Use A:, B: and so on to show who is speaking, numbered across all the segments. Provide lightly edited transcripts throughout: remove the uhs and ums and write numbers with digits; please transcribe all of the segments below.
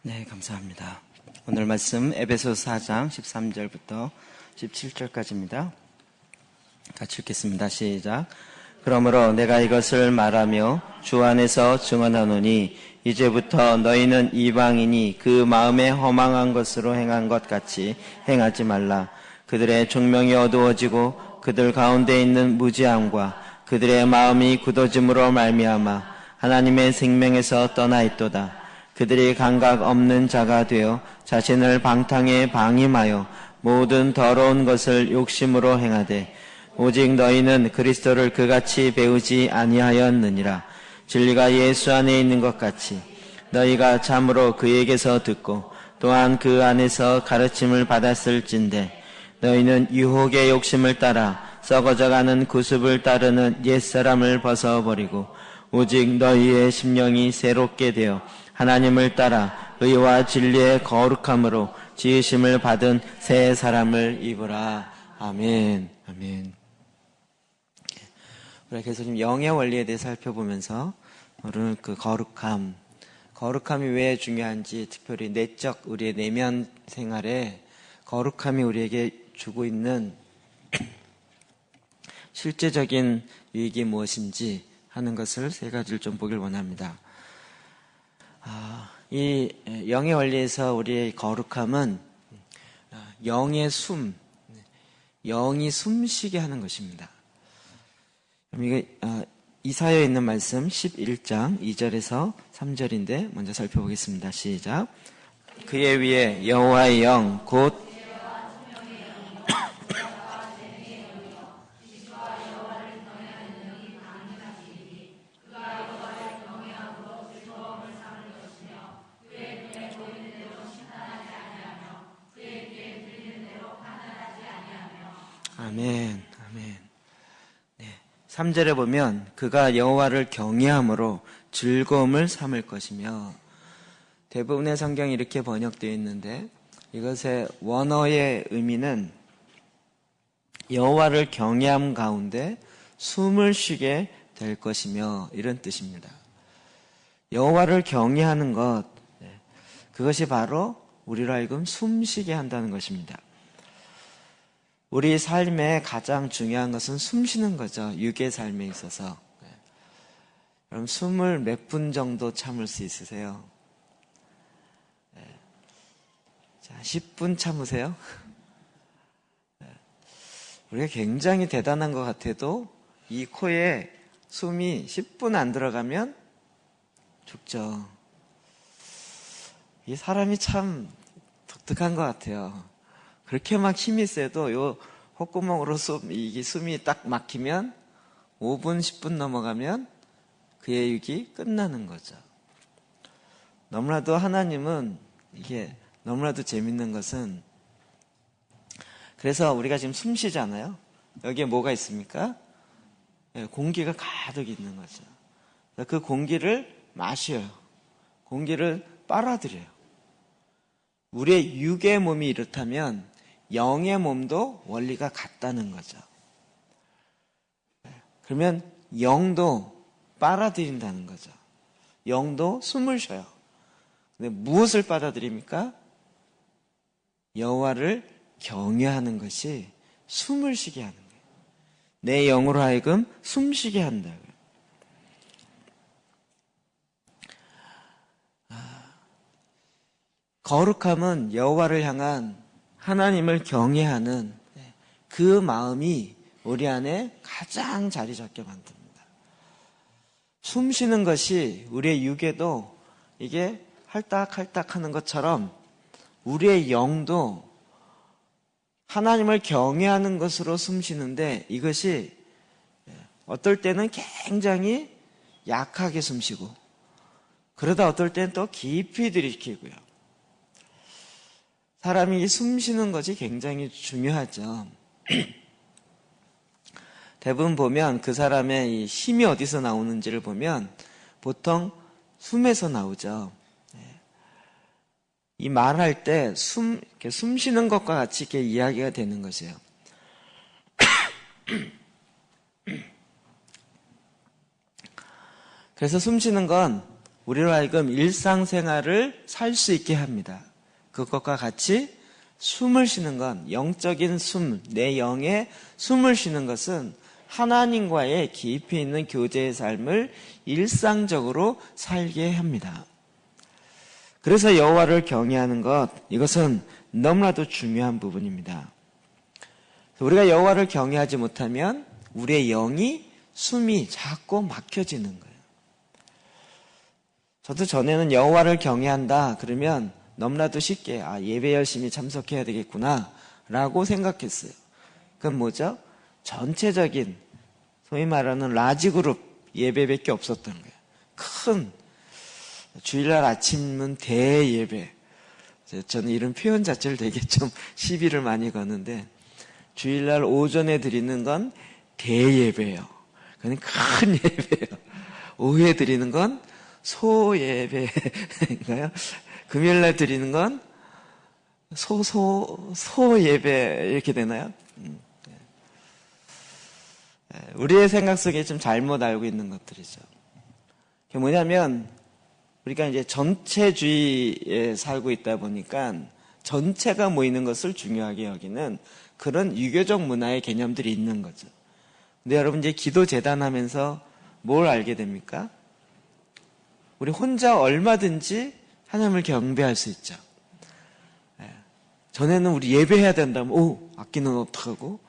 A: 네, 감사합니다. 오늘 말씀 에베소서 4장 13절부터 17절까지입니다. 같이 읽겠습니다. 시작. 그러므로 내가 이것을 말하며 주 안에서 증언하노니 이제부터 너희는 이방인이 그 마음에 허망한 것으로 행한 것 같이 행하지 말라. 그들의 총명이 어두워지고 그들 가운데 있는 무지함과 그들의 마음이 굳어짐으로 말미암아 하나님의 생명에서 떠나 있도다. 그들이 감각 없는 자가 되어 자신을 방탕에 방임하여 모든 더러운 것을 욕심으로 행하되 오직 너희는 그리스도를 그같이 배우지 아니하였느니라. 진리가 예수 안에 있는 것 같이 너희가 참으로 그에게서 듣고 또한 그 안에서 가르침을 받았을진대 너희는 유혹의 욕심을 따라 썩어져가는 구습을 따르는 옛사람을 벗어버리고 오직 너희의 심령이 새롭게 되어 하나님을 따라 의와 진리의 거룩함으로 지으심을 받은 새 사람을 입으라. 아멘. 아멘. 우리가 계속 지금 영의 원리에 대해 살펴보면서 오늘 그 거룩함이 왜 중요한지, 특별히 내적 우리의 내면 생활에 거룩함이 우리에게 주고 있는 실제적인 유익이 무엇인지 하는 것을 세 가지를 좀 보길 원합니다. 이 영의 원리에서 우리의 거룩함은 영의 영이 숨쉬게 하는 것입니다. 이게 이사야에 있는 말씀 11장 2절에서 3절인데 먼저 살펴보겠습니다. 시작. 그의 위에 여호와의 영 곧 아멘, 아멘. 네, 3절에 보면 그가 여호와를 경외함으로 즐거움을 삼을 것이며, 대부분의 성경이 이렇게 번역되어 있는데 이것의 원어의 의미는 여호와를 경외함 가운데 숨을 쉬게 될 것이며 이런 뜻입니다. 여호와를 경외하는 것, 그것이 바로 우리로 하여금 숨쉬게 한다는 것입니다. 우리 삶에 가장 중요한 것은 숨 쉬는 거죠. 육의 삶에 있어서. 그럼 숨을 몇 분 정도 참을 수 있으세요? 자, 10분 참으세요? 우리가 굉장히 대단한 것 같아도 이 코에 숨이 10분 안 들어가면 죽죠. 이 사람이 참 독특한 것 같아요. 그렇게 막 힘이 세도 요 콧구멍으로 이게 숨이 딱 막히면 5분, 10분 넘어가면 그의 육이 끝나는 거죠. 너무나도 하나님은 이게 너무나도 재밌는 것은, 그래서 우리가 지금 숨 쉬잖아요. 여기에 뭐가 있습니까? 공기가 가득 있는 거죠. 그 공기를 마셔요. 공기를 빨아들여요. 우리의 육의 몸이 이렇다면 영의 몸도 원리가 같다는 거죠. 그러면 영도 빨아들인다는 거죠. 영도 숨을 쉬어요. 근데 무엇을 빨아들입니까? 여호와를 경외하는 것이 숨을 쉬게 하는 거예요. 내 영으로 하여금 숨쉬게 한다고요. 거룩함은 여호와를 향한 하나님을 경외하는 그 마음이 우리 안에 가장 자리 잡게 만듭니다. 숨 쉬는 것이 우리의 육에도 이게 할딱할딱 하는 것처럼 우리의 영도 하나님을 경외하는 것으로 숨 쉬는데, 이것이 어떨 때는 굉장히 약하게 숨 쉬고, 그러다 어떨 때는 또 깊이 들이키고요. 사람이 숨 쉬는 것이 굉장히 중요하죠. 대부분 보면 그 사람의 이 힘이 어디서 나오는지를 보면 보통 숨에서 나오죠. 이 말할 때 숨 쉬는 것과 같이 이렇게 이야기가 되는 것이에요. 그래서 숨 쉬는 건 우리로 하여금 일상생활을 살 수 있게 합니다. 그것과 같이 숨을 쉬는 건, 영적인 숨, 내 영에 숨을 쉬는 것은 하나님과의 깊이 있는 교제의 삶을 일상적으로 살게 합니다. 그래서 여호와를 경외하는 것, 이것은 너무나도 중요한 부분입니다. 우리가 여호와를 경외하지 못하면 우리의 영이 숨이 자꾸 막혀지는 거예요. 저도 전에는 여호와를 경외한다 그러면 너무나도 쉽게 예배 열심히 참석해야 되겠구나 라고 생각했어요. 그건 뭐죠? 전체적인 소위 말하는 라지그룹 예배밖에 없었던 거예요. 큰 주일날 아침은 대예배. 저는 이런 표현 자체를 되게 좀 시비를 많이 거는데 주일날 오전에 드리는 건 대예배예요. 그건 큰 예배예요. 오후에 드리는 건 소예배인가요? 금요일날 드리는 건 소예배 이렇게 되나요? 우리의 생각 속에 좀 잘못 알고 있는 것들이죠. 그게 뭐냐면 우리가 이제 전체주의에 살고 있다 보니까 전체가 모이는 것을 중요하게 여기는 그런 유교적 문화의 개념들이 있는 거죠. 근데 여러분 이제 기도 재단하면서 뭘 알게 됩니까? 우리 혼자 얼마든지 하나님을 경배할 수 있죠. 전에는 우리 예배해야 된다면 악기는 어떡하고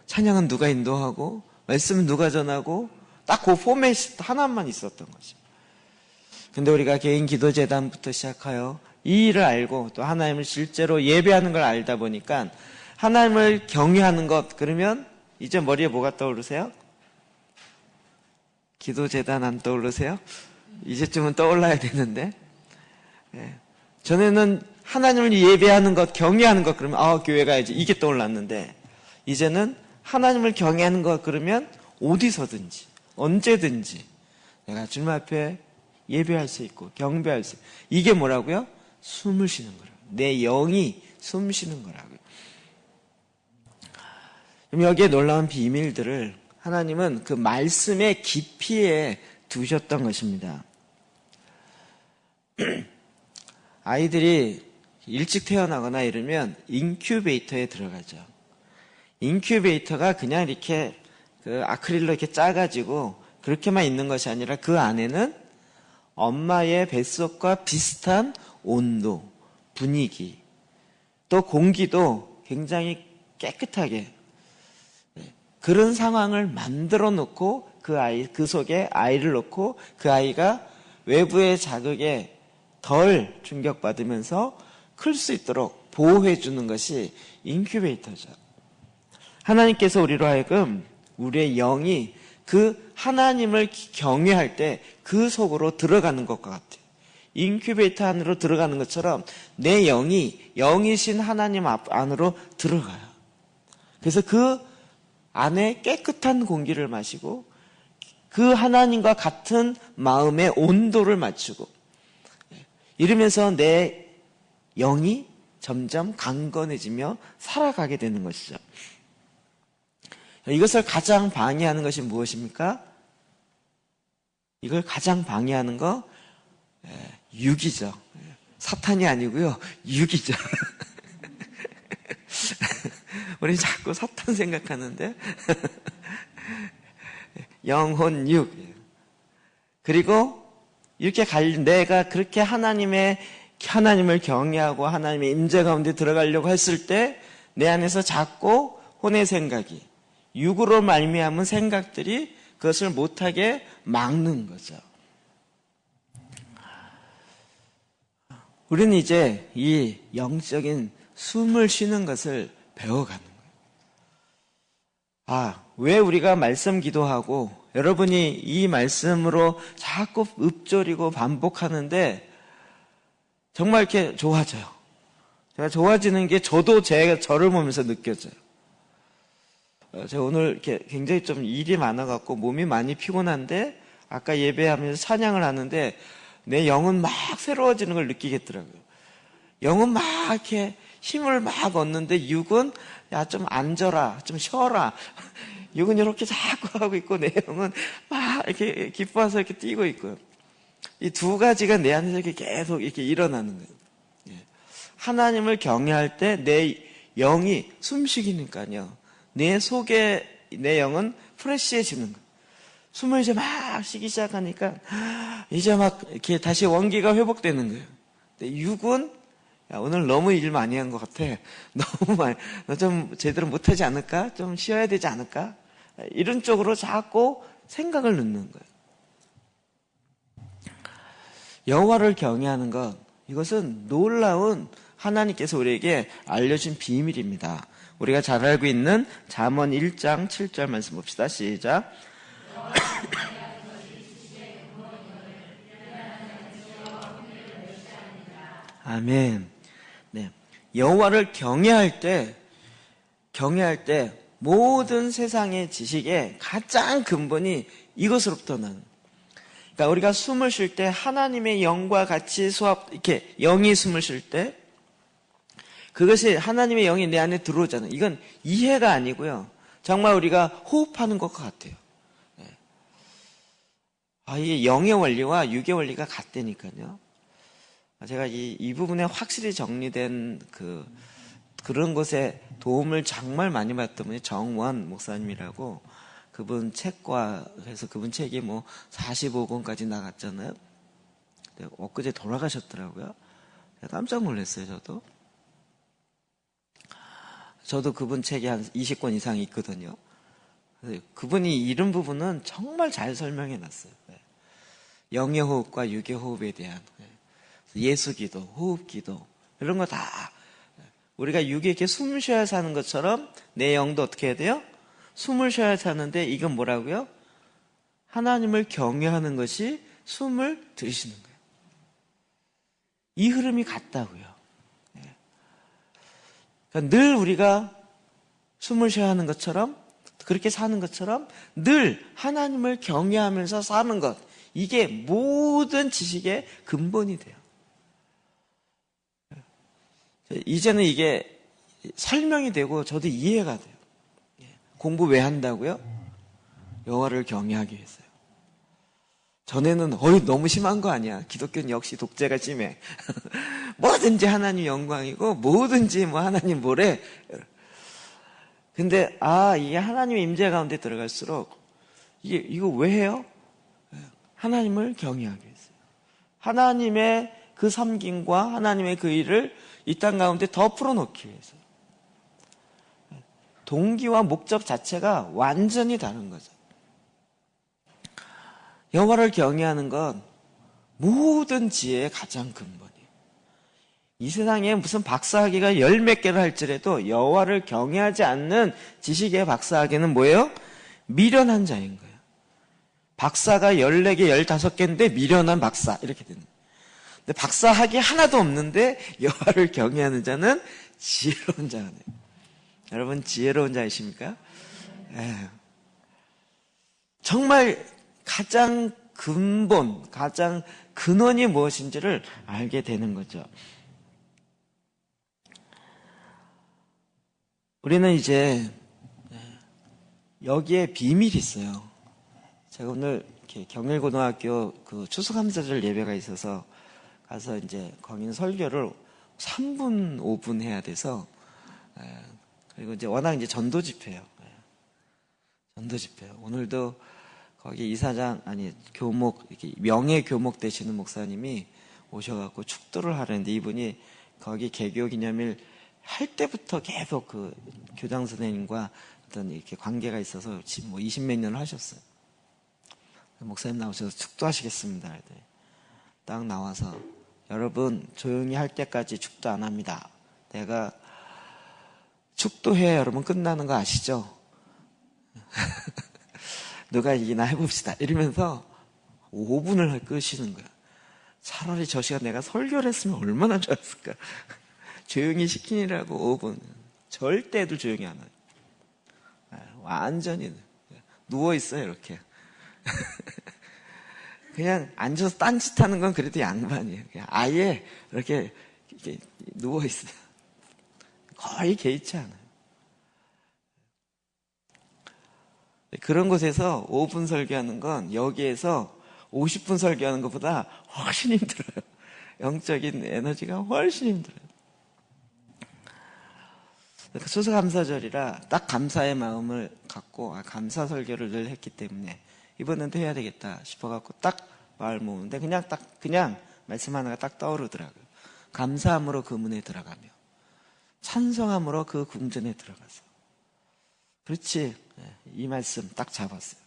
A: 찬양은 누가 인도하고 말씀은 누가 전하고 딱 그 포맷 하나만 있었던 거죠. 근데 우리가 개인 기도 재단부터 시작하여 이 일을 알고 또 하나님을 실제로 예배하는 걸 알다 보니까 하나님을 경외하는 것, 그러면 이제 머리에 뭐가 떠오르세요? 기도 재단 안 떠오르세요? 이제쯤은 떠올라야 되는데. 전에는 하나님을 예배하는 것, 경외하는 것 그러면 교회 가야지 이게 떠올랐는데 이제는 하나님을 경외하는 것 그러면 어디서든지 언제든지 내가 주님 앞에 예배할 수 있고 경배할 수 있고 이게 뭐라고요? 숨을 쉬는 거라고요. 내 영이 숨 쉬는 거라고요. 그럼 여기에 놀라운 비밀들을 하나님은 그 말씀의 깊이에 두셨던 것입니다. 아이들이 일찍 태어나거나 이러면 인큐베이터에 들어가죠. 인큐베이터가 그냥 이렇게 그 아크릴로 이렇게 짜가지고 그렇게만 있는 것이 아니라 그 안에는 엄마의 뱃속과 비슷한 온도, 분위기, 또 공기도 굉장히 깨끗하게 그런 상황을 만들어 놓고 그 속에 아이를 놓고 그 아이가 외부의 자극에 덜 충격받으면서 클 수 있도록 보호해 주는 것이 인큐베이터죠. 하나님께서 우리로 하여금 우리의 영이 그 하나님을 경외할 때 그 속으로 들어가는 것과 같아요. 인큐베이터 안으로 들어가는 것처럼 내 영이신 하나님 안으로 들어가요. 그래서 그 안에 깨끗한 공기를 마시고 그 하나님과 같은 마음의 온도를 맞추고 이러면서 내 영이 점점 강건해지며 살아가게 되는 것이죠. 이것을 가장 방해하는 것이 무엇입니까? 이걸 가장 방해하는 거 육이죠. 사탄이 아니고요. 육이죠. 우리 자꾸 사탄 생각하는데 영혼 육. 그리고 이렇게 내가 그렇게 하나님을 경외하고 하나님의 임재 가운데 들어가려고 했을 때 내 안에서 자꾸 혼의 생각이 육으로 말미암은 생각들이 그것을 못하게 막는 거죠. 우리는 이제 이 영적인 숨을 쉬는 것을 배워가는 거예요. 왜 우리가 말씀 기도하고 여러분이 이 말씀으로 자꾸 읊조리고 반복하는데 정말 이렇게 좋아져요. 제가 좋아지는 게 저도 저를 보면서 느껴져요. 제가 오늘 이렇게 굉장히 좀 일이 많아갖고 몸이 많이 피곤한데 아까 예배하면서 찬양을 하는데 내 영은 막 새로워지는 걸 느끼겠더라고요. 영은 막 이렇게 힘을 막 얻는데 육은 좀 앉아라, 좀 쉬어라. 육은 이렇게 자꾸 하고 있고 내 영은 막 이렇게 기뻐해서 이렇게 뛰고 있고요. 이 두 가지가 내 안에서 이렇게 계속 이렇게 일어나는 거예요. 예. 하나님을 경외할 때 내 영이 숨쉬기니까요. 내 속에 내 영은 프레시해지는 거예요. 숨을 이제 막 쉬기 시작하니까 이제 막 이렇게 다시 원기가 회복되는 거예요. 근데 육은 야, 오늘 너무 일 많이 한 것 같아. 너무 많이, 너 좀 제대로 못하지 않을까? 좀 쉬어야 되지 않을까? 이런 쪽으로 자꾸 생각을 넣는 거예요. 여호와를 경외하는 것, 이것은 놀라운 하나님께서 우리에게 알려준 비밀입니다. 우리가 잘 알고 있는 잠언 1장 7절 말씀 봅시다. 시작. 아멘. 네. 여호와를 경외할 때 모든 세상의 지식의 가장 근본이 이것으로부터 나는. 그러니까 우리가 숨을 쉴 때 하나님의 영과 같이 이렇게 영이 숨을 쉴 때 그것이 하나님의 영이 내 안에 들어오잖아요. 이건 이해가 아니고요. 정말 우리가 호흡하는 것과 같아요. 네. 이게 영의 원리와 육의 원리가 같다니까요. 제가 이 부분에 확실히 정리된 그런 것에 도움을 정말 많이 받던 분이 정원 목사님이라고 그분 책과 해서 그분 책이 뭐 45권까지 나갔잖아요. 엊그제 돌아가셨더라고요. 깜짝 놀랐어요, 저도 그분 책이 한 20권 이상 있거든요. 그분이 이런 부분은 정말 잘 설명해 놨어요. 영의 호흡과 육의 호흡에 대한 예수기도, 호흡기도 이런 거 다 우리가 육에 이렇게 숨 쉬어야 사는 것처럼 내 영도 어떻게 해야 돼요? 숨을 쉬어야 사는데 이건 뭐라고요? 하나님을 경외하는 것이 숨을 들이쉬는 거예요. 이 흐름이 같다고요. 그러니까 늘 우리가 숨을 쉬어야 하는 것처럼 그렇게 사는 것처럼 늘 하나님을 경외하면서 사는 것, 이게 모든 지식의 근본이 돼요. 이제는 이게 설명이 되고 저도 이해가 돼요. 공부 왜 한다고요? 여호와를 경외하기 위해서요. 전에는 너무 심한 거 아니야. 기독교는 역시 독재가 심해. 뭐든지 하나님 영광이고 뭐든지 뭐 하나님 뭐래. 근데 이게 하나님의 임재 가운데 들어갈수록 이거 왜 해요? 하나님을 경외하기 위해서요. 하나님의 그 섬김과 하나님의 그 일을 이 땅 가운데 더 풀어놓기 위해서요. 동기와 목적 자체가 완전히 다른 거죠. 여호와를 경외하는 건 모든 지혜의 가장 근본이에요. 이 세상에 무슨 박사학위가 10몇 개를 할지라도 여호와를 경외하지 않는 지식의 박사학위는 뭐예요? 미련한 자인 거예요. 박사가 14개, 15개인데 미련한 박사 이렇게 되는 거예요. 근데 박사학위 하나도 없는데 여호와를 경외하는 자는 지혜로운 자가 돼요. 여러분 지혜로운 자이십니까? 정말 가장 근본, 가장 근원이 무엇인지를 알게 되는 거죠. 우리는 이제 여기에 비밀이 있어요. 제가 오늘 이렇게 경일고등학교 그 추수감사절 예배가 있어서 가서 이제 거기는 설교를 3분, 5분 해야 돼서 그리고 이제 워낙 이제 전도 집회예요. 전도 집회요. 오늘도 거기 이사장 교목 이렇게 명예 교목 되시는 목사님이 오셔갖고 축도를 하는데 이분이 거기 개교 기념일 할 때부터 계속 그 교장 선생님과 어떤 이렇게 관계가 있어서 지금 뭐 20몇 년을 하셨어요. 목사님 나오셔서 축도하시겠습니다. 딱 나와서 여러분 조용히 할 때까지 축도 안 합니다. 내가 축도해 여러분 끝나는 거 아시죠? 누가 이기나 해봅시다. 이러면서 5분을 끄시는 거야. 차라리 저 시간 내가 설교를 했으면 얼마나 좋았을까. 조용히 시키느라고 5분. 절대 애들 조용히 안 해요. 완전히 누워있어요 이렇게. 그냥 앉아서 딴짓하는 건 그래도 양반이에요. 그냥 아예 이렇게 누워있어요. 거의 개의치 않아요. 그런 곳에서 5분 설교하는 건 여기에서 50분 설교하는 것보다 훨씬 힘들어요. 영적인 에너지가 훨씬 힘들어요. 추수감사절이라 딱 감사의 마음을 갖고 감사 설교를 늘 했기 때문에 이번에도 해야 되겠다 싶어갖고 딱 마을 모으는데 그냥 말씀 하나가 딱 떠오르더라고요. 감사함으로 그 문에 들어가며 찬송함으로 그 궁전에 들어가서. 그렇지. 이 말씀 딱 잡았어요.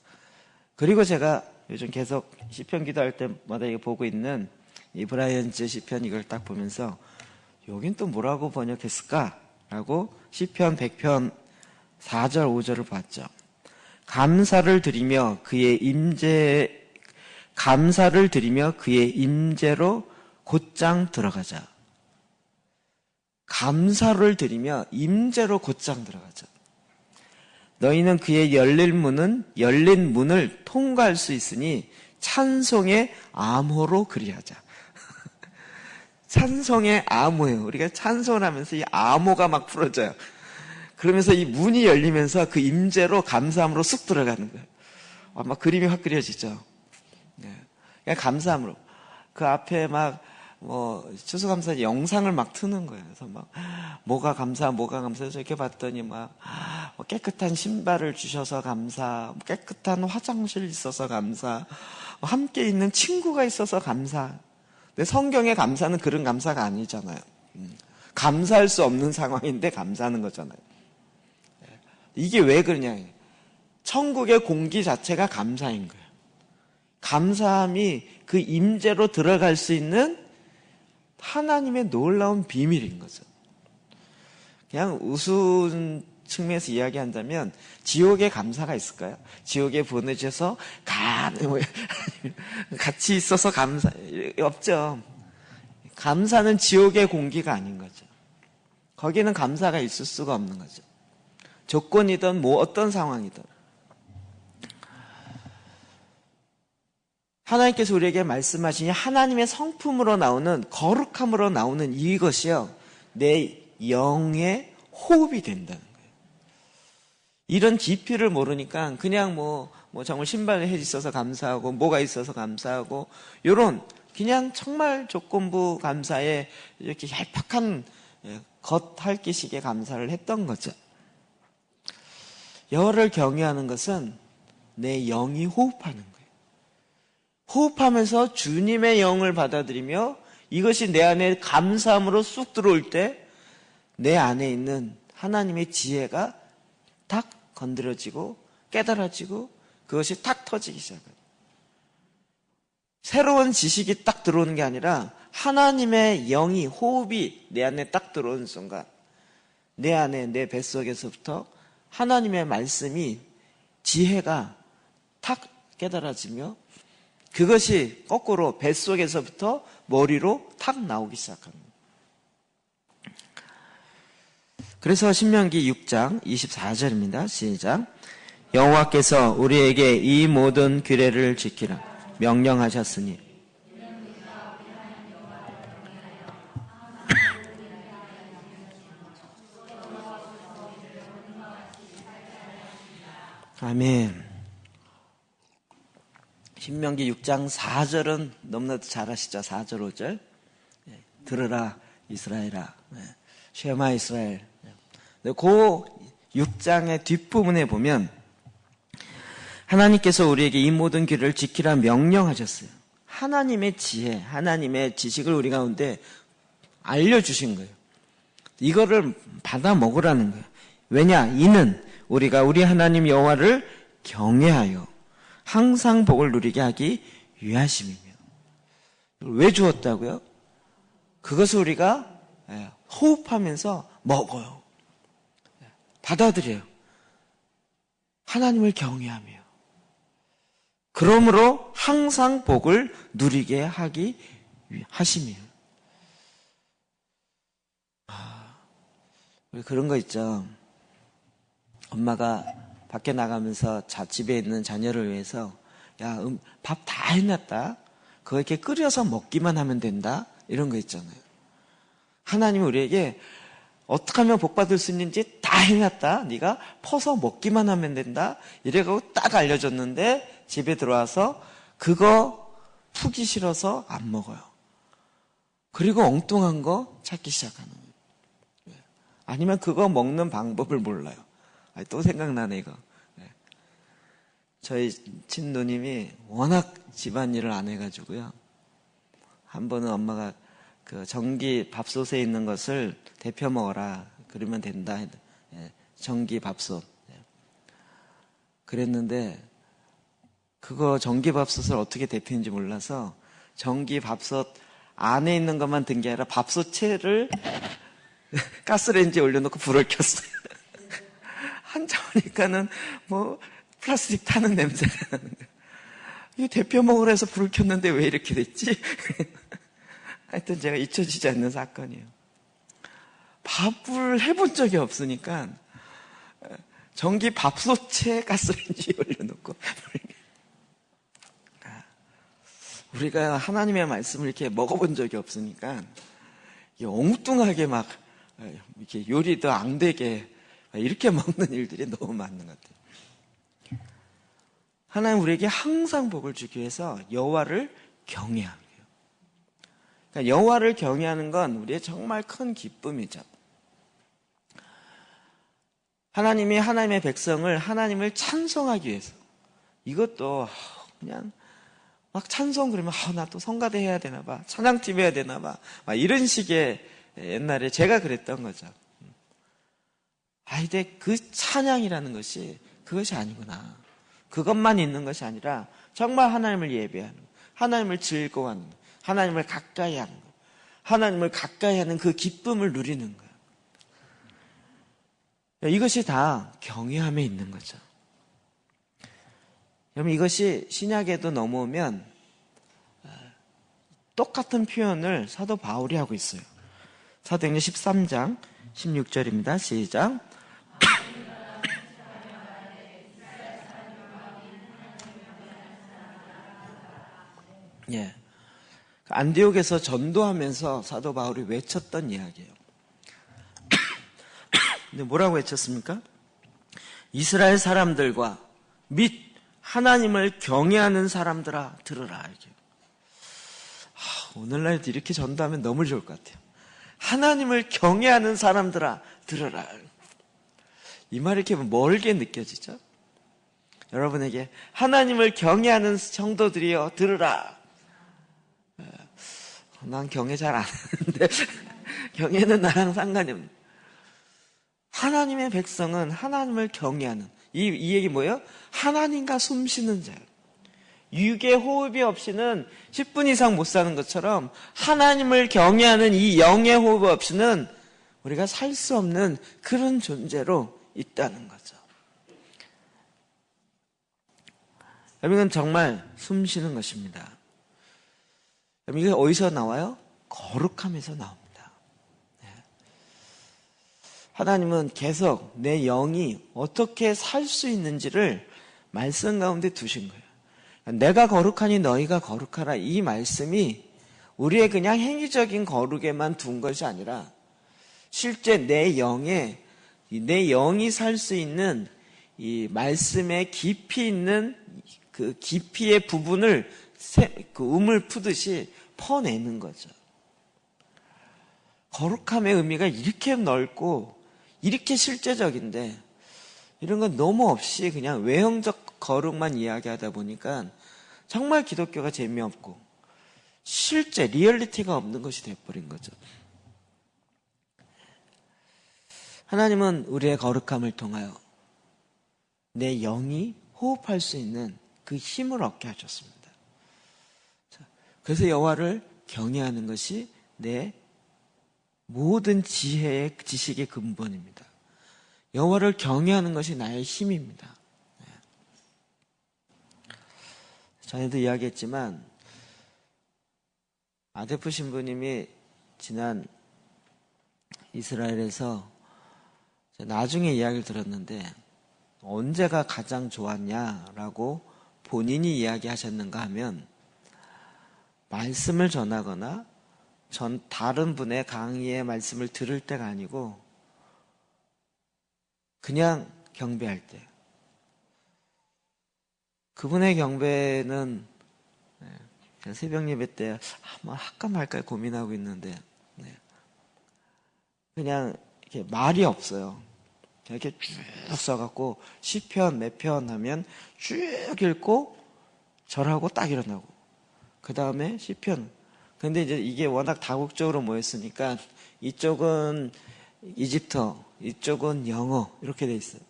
A: 그리고 제가 요즘 계속 시편 기도할 때마다 이거 보고 있는 이 브라이언즈 시편 이걸 딱 보면서 여긴 또 뭐라고 번역했을까라고 시편 100편 4절 5절을 봤죠. 감사를 드리며 그의 임재로 곧장 들어가자. 감사를 드리며 임재로 곧장 들어가자. 너희는 그의 열린 문을 통과할 수 있으니 찬송의 암호로 그리하자. 찬송의 암호예요. 우리가 찬송을 하면서 이 암호가 막 풀어져요. 그러면서 이 문이 열리면서 그 임재로 감사함으로 쑥 들어가는 거예요. 막 그림이 확 그려지죠. 그냥 감사함으로. 그 앞에 추수감사 영상을 막 트는 거예요. 그래서 뭐가 감사 이렇게 봤더니 깨끗한 신발을 주셔서 감사, 깨끗한 화장실 있어서 감사, 함께 있는 친구가 있어서 감사. 근데 성경의 감사는 그런 감사가 아니잖아요. 감사할 수 없는 상황인데 감사하는 거잖아요. 이게 왜 그러냐. 천국의 공기 자체가 감사인 거예요. 감사함이 그 임재로 들어갈 수 있는 하나님의 놀라운 비밀인 거죠. 그냥 우스운 측면에서 이야기한다면 지옥에 감사가 있을까요? 지옥에 보내주셔서 같이 있어서 감사 없죠. 감사는 지옥의 공기가 아닌 거죠. 거기는 감사가 있을 수가 없는 거죠. 조건이든 어떤 상황이든 하나님께서 우리에게 말씀하시니 하나님의 성품으로 나오는 거룩함으로 나오는 이것이요 내 영의 호흡이 된다는 거예요. 이런 깊이를 모르니까 그냥 정말 신발에 해 있어서 감사하고 뭐가 있어서 감사하고 요런 그냥 정말 조건부 감사에 이렇게 얄팍한 겉핥기식의 감사를 했던 거죠. 여호와를 경외하는 것은 내 영이 호흡하는 거예요. 호흡하면서 주님의 영을 받아들이며 이것이 내 안에 감사함으로 쑥 들어올 때 내 안에 있는 하나님의 지혜가 탁 건드려지고 깨달아지고 그것이 탁 터지기 시작해요. 새로운 지식이 딱 들어오는 게 아니라 하나님의 영이 호흡이 내 안에 딱 들어오는 순간 내 안에 내 뱃속에서부터 하나님의 말씀이 지혜가 탁 깨달아지며 그것이 거꾸로 뱃속에서부터 머리로 탁 나오기 시작합니다. 그래서 신명기 6장 24절입니다. 시작. 여호와께서 우리에게 이 모든 규례를 지키라 명령하셨으니 아멘. 신명기 6장 4절은 너무나도 잘 아시죠? 4절 5절 들으라 이스라엘아 쉐마 이스라엘. 그 6장의 뒷부분에 보면 하나님께서 우리에게 이 모든 길을 지키라 명령하셨어요. 하나님의 지혜, 하나님의 지식을 우리 가운데 알려주신 거예요. 이거를 받아 먹으라는 거예요. 왜냐? 이는 우리가 우리 하나님 여호와를 경외하여 항상 복을 누리게 하기 위하심이며. 왜 주었다고요? 그것을 우리가 호흡하면서 먹어요. 받아들여요. 하나님을 경외하며. 그러므로 항상 복을 누리게 하기 하심이에요. 그런 거 있죠. 엄마가 밖에 나가면서 집에 있는 자녀를 위해서 밥 다 해놨다. 그거 이렇게 끓여서 먹기만 하면 된다. 이런 거 있잖아요. 하나님은 우리에게 어떻게 하면 복 받을 수 있는지 다 해놨다. 네가 퍼서 먹기만 하면 된다. 이래가지고 딱 알려줬는데 집에 들어와서 그거
B: 푸기 싫어서 안 먹어요. 그리고 엉뚱한 거 찾기 시작하는 거예요. 아니면 그거 먹는 방법을 몰라요. 또 생각나네 이거. 저희 친누님이 워낙 집안일을 안 해가지고요. 한 번은 엄마가 그 전기 밥솥에 있는 것을 데펴 먹어라. 그러면 된다. 전기 밥솥. 그랬는데 그거 전기 밥솥을 어떻게 데피는지 몰라서 전기 밥솥 안에 있는 것만 든 게 아니라 밥솥채를 가스레인지에 올려놓고 불을 켰어요. 한참 하니까는 플라스틱 타는 냄새가 나는 거예요. 이거 데펴 먹으라 해서 불을 켰는데 왜 이렇게 됐지? 하여튼 제가 잊혀지지 않는 사건이에요. 밥을 해본 적이 없으니까 전기 밥솥에 가스레인지에 올려놓고 우리가 하나님의 말씀을 이렇게 먹어본 적이 없으니까 엉뚱하게 막 이렇게 요리도 안 되게 이렇게 먹는 일들이 너무 많은 것 같아요. 하나님 우리에게 항상 복을 주기 위해서 여호와를 경외하는 거예요. 그러니까 여호와를 경외하는 건 우리의 정말 큰 기쁨이죠. 하나님이 하나님의 백성을 하나님을 찬송하기 위해서 이것도 그냥 막 찬송 그러면 나 또 성가대 해야 되나 봐. 찬양팀 해야 되나 봐. 막 이런 식의 옛날에 제가 그랬던 거죠. 근데 그 찬양이라는 것이 그것이 아니구나. 그것만 있는 것이 아니라 정말 하나님을 예배하는 것, 하나님을 즐거워하는 것, 하나님을 가까이 하는 것, 하나님을 가까이 하는 그 기쁨을 누리는 거예요. 이것이 다 경외함에 있는 거죠. 여러분 이것이 신약에도 넘어오면 똑같은 표현을 사도 바울이 하고 있어요. 사도행전 13장 16절입니다. 시작. 예. 안디옥에서 전도하면서 사도 바울이 외쳤던 이야기예요. 근데 뭐라고 외쳤습니까? 이스라엘 사람들과 및 하나님을 경외하는 사람들아 들으라. 이렇게. 오늘날도 이렇게 전도하면 너무 좋을 것 같아요. 하나님을 경외하는 사람들아 들으라. 이 말이 이렇게 멀게 느껴지죠? 여러분에게 하나님을 경외하는 성도들이여 들으라. 난 경외 잘 안 하는데 경외는 나랑 상관이 없네. 하나님의 백성은 하나님을 경외하는 이 얘기 뭐예요? 하나님과 숨쉬는 자예요. 육의 호흡이 없이는 10분 이상 못 사는 것처럼 하나님을 경외하는 이 영의 호흡 없이는 우리가 살 수 없는 그런 존재로 있다는 거죠. 여러분 이건 정말 숨쉬는 것입니다. 여러분 이게 어디서 나와요? 거룩함에서 나옵니다. 하나님은 계속 내 영이 어떻게 살 수 있는지를 말씀 가운데 두신 거예요. 내가 거룩하니 너희가 거룩하라. 이 말씀이 우리의 그냥 행위적인 거룩에만 둔 것이 아니라 실제 내 영이 살 수 있는 이 말씀의 깊이 있는 그 깊이의 부분을 그 우물 푸듯이 퍼내는 거죠. 거룩함의 의미가 이렇게 넓고 이렇게 실제적인데 이런 건 너무 없이 그냥 외형적 거룩만 이야기하다 보니까 정말 기독교가 재미없고 실제 리얼리티가 없는 것이 돼버린 거죠. 하나님은 우리의 거룩함을 통하여 내 영이 호흡할 수 있는 그 힘을 얻게 하셨습니다. 그래서 여호와를 경외하는 것이 내 모든 지혜의 지식의 근본입니다. 여호와를 경외하는 것이 나의 힘입니다. 전에도 이야기했지만 아데프 신부님이 지난 이스라엘에서 나중에 이야기를 들었는데 언제가 가장 좋았냐라고 본인이 이야기하셨는가 하면 말씀을 전하거나 다른 분의 강의의 말씀을 들을 때가 아니고 그냥 경배할 때. 그분의 경배는 새벽 예배 때 뭐 할까 말까 고민하고 있는데 그냥 이렇게 말이 없어요. 이렇게 쭉 써갖고 시편 몇 편 하면 쭉 읽고 절하고 딱 일어나고 그 다음에 시편. 근데 이제 이게 워낙 다국적으로 모였으니까 이쪽은 이집터, 이쪽은 영어 이렇게 돼 있어요.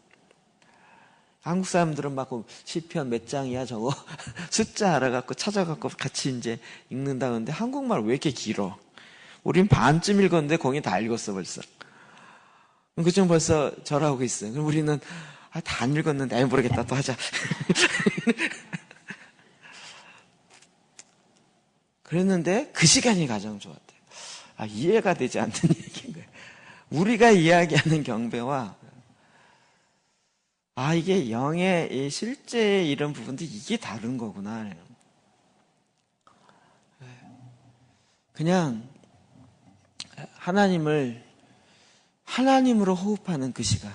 B: 한국 사람들은 막 시편 몇 장이야 저거 숫자 알아갖고 찾아갖고 같이 이제 읽는다는데 한국말 왜 이렇게 길어? 우린 반쯤 읽었는데 거기 다 읽었어 벌써. 그중 벌써 절하고 있어요. 그럼 우리는 다 안 읽었는데 모르겠다 또 하자. 그랬는데 그 시간이 가장 좋았대요. 이해가 되지 않는 얘기인 거예요. 우리가 이야기하는 경배와 이게 영의 실제 이런 부분도 이게 다른 거구나. 그냥 하나님으로 호흡하는 그 시간.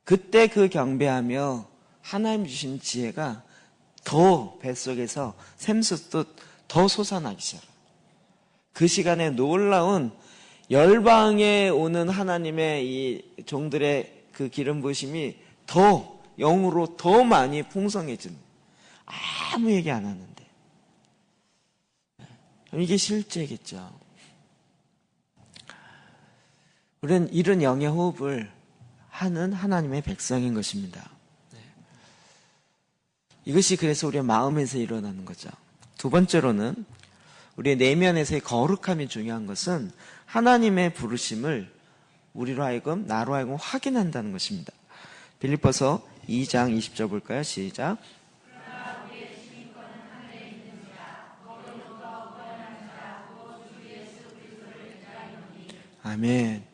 B: 그때 그 경배하며 하나님 주신 지혜가 더 뱃속에서 샘솟듯 더 솟아나기 시작해요. 그 시간에 놀라운 열방에 오는 하나님의 이 종들의 그 기름 부으심이 더 영으로 더 많이 풍성해지는, 아무 얘기 안 하는데 이게 실제겠죠. 우리는 이런 영의 호흡을 하는 하나님의 백성인 것입니다. 이것이 그래서 우리의 마음에서 일어나는 거죠. 두 번째로는 우리의 내면에서의 거룩함이 중요한 것은 하나님의 부르심을 우리로 하여금, 나로 하여금 확인한다는 것입니다. 빌립보서 2장 20절 볼까요? 시작. 아멘.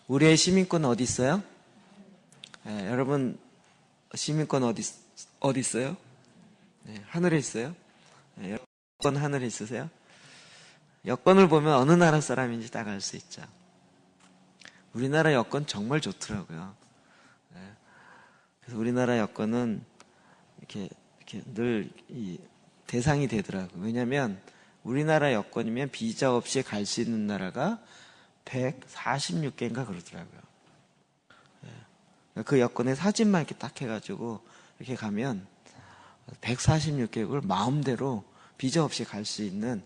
B: 우리의 시민권은 어디 있어요? 여러분 시민권 어디 있어요? 하늘에 있어요? 여권 하늘에 있으세요? 여권을 보면 어느 나라 사람인지 딱 알 수 있죠. 우리나라 여권 정말 좋더라고요. 그래서 우리나라 여권은 이렇게 늘 대상이 되더라고요. 왜냐하면 우리나라 여권이면 비자 없이 갈 수 있는 나라가 146개인가 그러더라고요. 그 여권에 사진만 이렇게 딱 해가지고 이렇게 가면 146개국을 마음대로 비자 없이 갈 수 있는,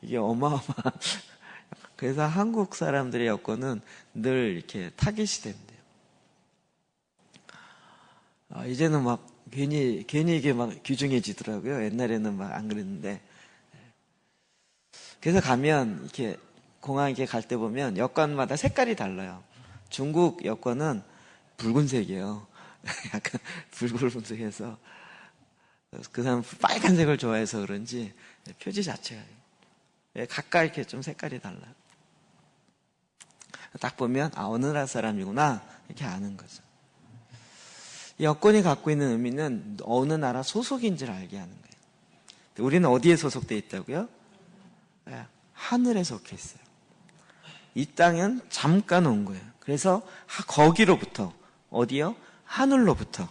B: 이게 어마어마한. 그래서 한국 사람들의 여권은 늘 이렇게 타깃이 된대요. 이제는 막 괜히 이게 막 귀중해지더라고요. 옛날에는 막 안 그랬는데. 그래서 가면 이렇게 공항 이렇게 갈 때 보면 여권마다 색깔이 달라요. 중국 여권은 붉은색이에요. 약간 붉은색해서 그 사람 빨간색을 좋아해서 그런지 표지 자체가 가까이 이렇게 좀 색깔이 달라요. 딱 보면 어느 나라 사람이구나 이렇게 아는 거죠. 여권이 갖고 있는 의미는 어느 나라 소속인지를 알게 하는 거예요. 우리는 어디에 소속되어 있다고요? 하늘에 속해 있어요. 이 땅은 잠깐 온 거예요. 그래서 거기로부터, 어디요? 하늘로부터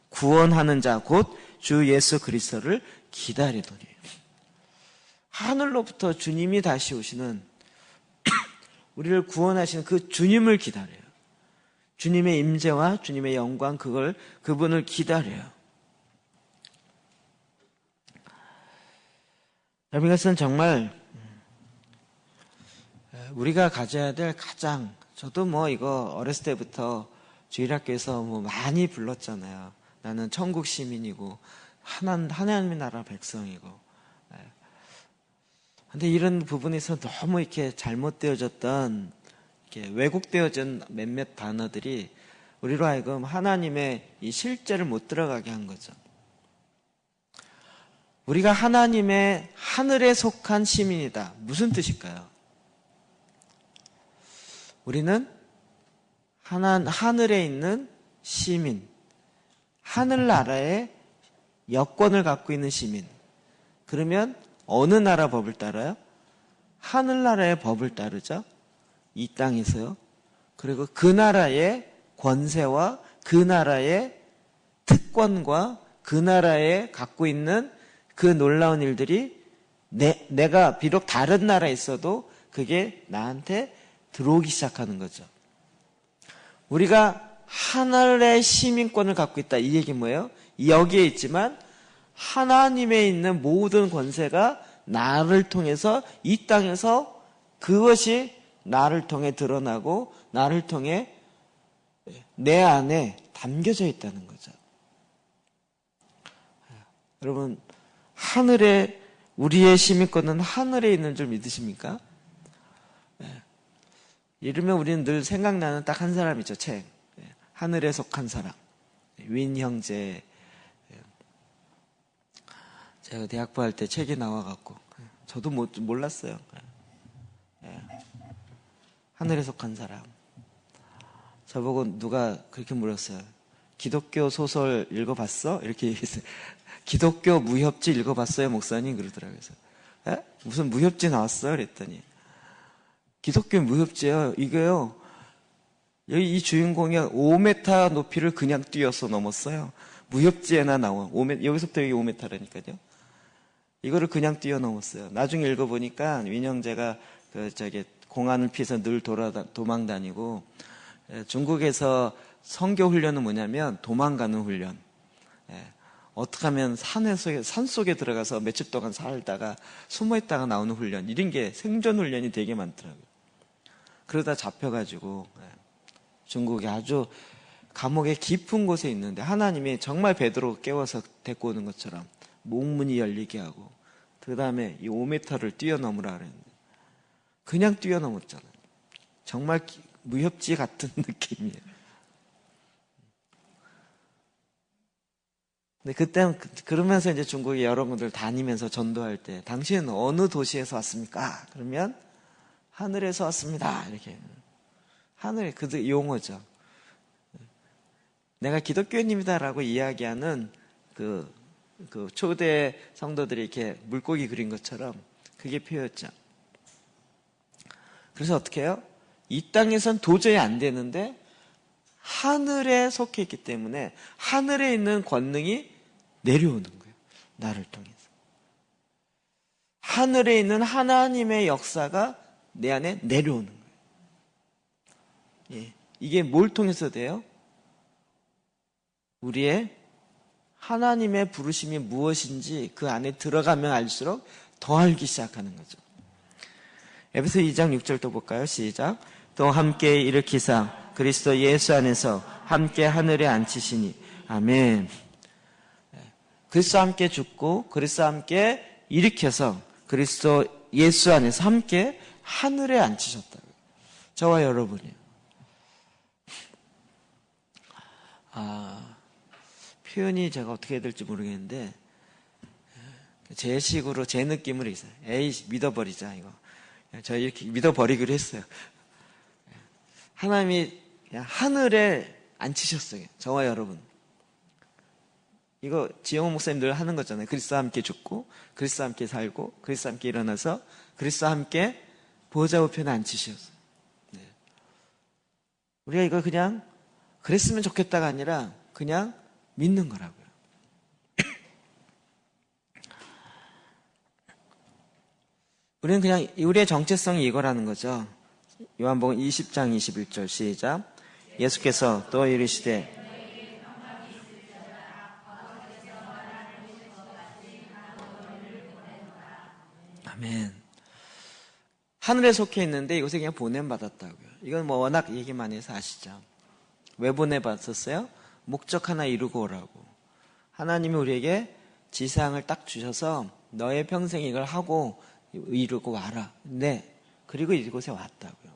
B: 구원하는 자 곧 주 예수 그리스도를 기다리더니, 하늘로부터 주님이 다시 오시는, 우리를 구원하시는 그 주님을 기다려요. 주님의 임재와 주님의 영광, 그분을 기다려요. 여러분, 이것은 정말 우리가 가져야 될 가장, 저도 이거 어렸을 때부터 주일학교에서 많이 불렀잖아요. 나는 천국 시민이고 하나님의 나라 백성이고. 근데 이런 부분에서 너무 이렇게 잘못되어졌던, 이렇게 왜곡되어진 몇몇 단어들이 우리로 하여금 하나님의 이 실제를 못 들어가게 한 거죠. 우리가 하나님의 하늘에 속한 시민이다. 무슨 뜻일까요? 우리는 하늘에 있는 시민, 하늘나라의 여권을 갖고 있는 시민. 그러면 어느 나라 법을 따라요? 하늘나라의 법을 따르죠. 이 땅에서요. 그리고 그 나라의 권세와 그 나라의 특권과 그 나라에 갖고 있는 그 놀라운 일들이 내가 비록 다른 나라에 있어도 그게 나한테 들어오기 시작하는 거죠. 우리가 하늘의 시민권을 갖고 있다. 이 얘기 뭐예요? 여기에 있지만 하나님에 있는 모든 권세가 나를 통해서 이 땅에서 그것이 나를 통해 드러나고 나를 통해 내 안에 담겨져 있다는 거죠. 여러분, 우리의 시민권은 하늘에 있는 줄 믿으십니까? 이러면 우리는 늘 생각나는 딱 한 사람이죠, 책. 하늘에 속한 사람. 윈 형제. 제가 대학부 할 때 책이 나와갖고, 저도 몰랐어요. 하늘에 속한 사람. 저보고 누가 그렇게 물었어요. 기독교 소설 읽어봤어? 이렇게 얘기했어요. 기독교 무협지 읽어봤어요, 목사님? 그러더라고요. 그래서, 무슨 무협지 나왔어요? 그랬더니, 기독교 무협지요. 이게요, 여기 이 주인공이 5m 높이를 그냥 뛰어서 넘었어요. 무협지에나 나와. 5m, 여기서부터 여기 5m라니까요. 이거를 그냥 뛰어넘었어요. 나중에 읽어보니까 민영재가 공안을 피해서 늘 도망다니고, 중국에서 선교 훈련은 뭐냐면 도망가는 훈련. 어떻게 하면 산 속에 들어가서 며칠 동안 살다가 숨어있다가 나오는 훈련. 이런 게 생존 훈련이 되게 많더라고요. 그러다 잡혀가지고 중국의 아주 감옥의 깊은 곳에 있는데 하나님이 정말 베드로 깨워서 데리고 오는 것처럼 목문이 열리게 하고 그 다음에 이 5m를 뛰어넘으라 그랬는데 그냥 뛰어넘었잖아요. 정말 무협지 같은 느낌이에요. 근데 그때는 그러면서 이제 중국에 여러 군데를 다니면서 전도할 때 당신은 어느 도시에서 왔습니까? 그러면 하늘에서 왔습니다. 이렇게 하늘에 그 용어죠. 내가 기독교인입니다라고 이야기하는 그 초대 성도들이 이렇게 물고기 그린 것처럼 그게 표였죠. 그래서 어떻게 해요? 이 땅에선 도저히 안 되는데 하늘에 속해 있기 때문에 하늘에 있는 권능이 내려오는 거예요. 나를 통해서. 하늘에 있는 하나님의 역사가 내 안에 내려오는 거예요. 예. 이게 뭘 통해서 돼요? 우리의 하나님의 부르심이 무엇인지 그 안에 들어가면 알수록 더 알기 시작하는 거죠. 에베소 2장 6절 또 볼까요? 시작. 또 함께 일으키사 그리스도 예수 안에서 함께 하늘에 앉히시니 아멘. 그리스도와 함께 죽고 그리스도와 함께 일으켜서 그리스도 예수 안에서 함께 하늘에 앉히셨다고요. 저와 여러분이요. 표현이 제가 어떻게 해야 될지 모르겠는데 제 식으로 제 느낌으로 있어요. 에이 믿어버리자 이거. 저 이렇게 믿어버리기로 했어요. 하나님이 그냥 하늘에 앉히셨어요. 저와 여러분. 이거 지영호 목사님 늘 하는 거잖아요. 그리스도와 함께 죽고 그리스도와 함께 살고 그리스도와 함께 일어나서 그리스도와 함께 보좌 우편에 앉히셨어요. 네. 우리가 이거 그냥 그랬으면 좋겠다가 아니라 그냥 믿는 거라고요. 우리는 그냥 우리의 정체성이 이거라는 거죠. 요한복음 20장 21절 시작. 예수께서 또 이르시되 아멘. 하늘에 속해 있는데 이곳에 그냥 보냄받았다고요. 이건 뭐 워낙 얘기 많이 해서 아시죠. 왜 보내받았어요? 목적 하나 이루고 오라고. 하나님이 우리에게 지상을 딱 주셔서 너의 평생 이걸 하고 이루고 와라. 네. 그리고 이곳에 왔다고요.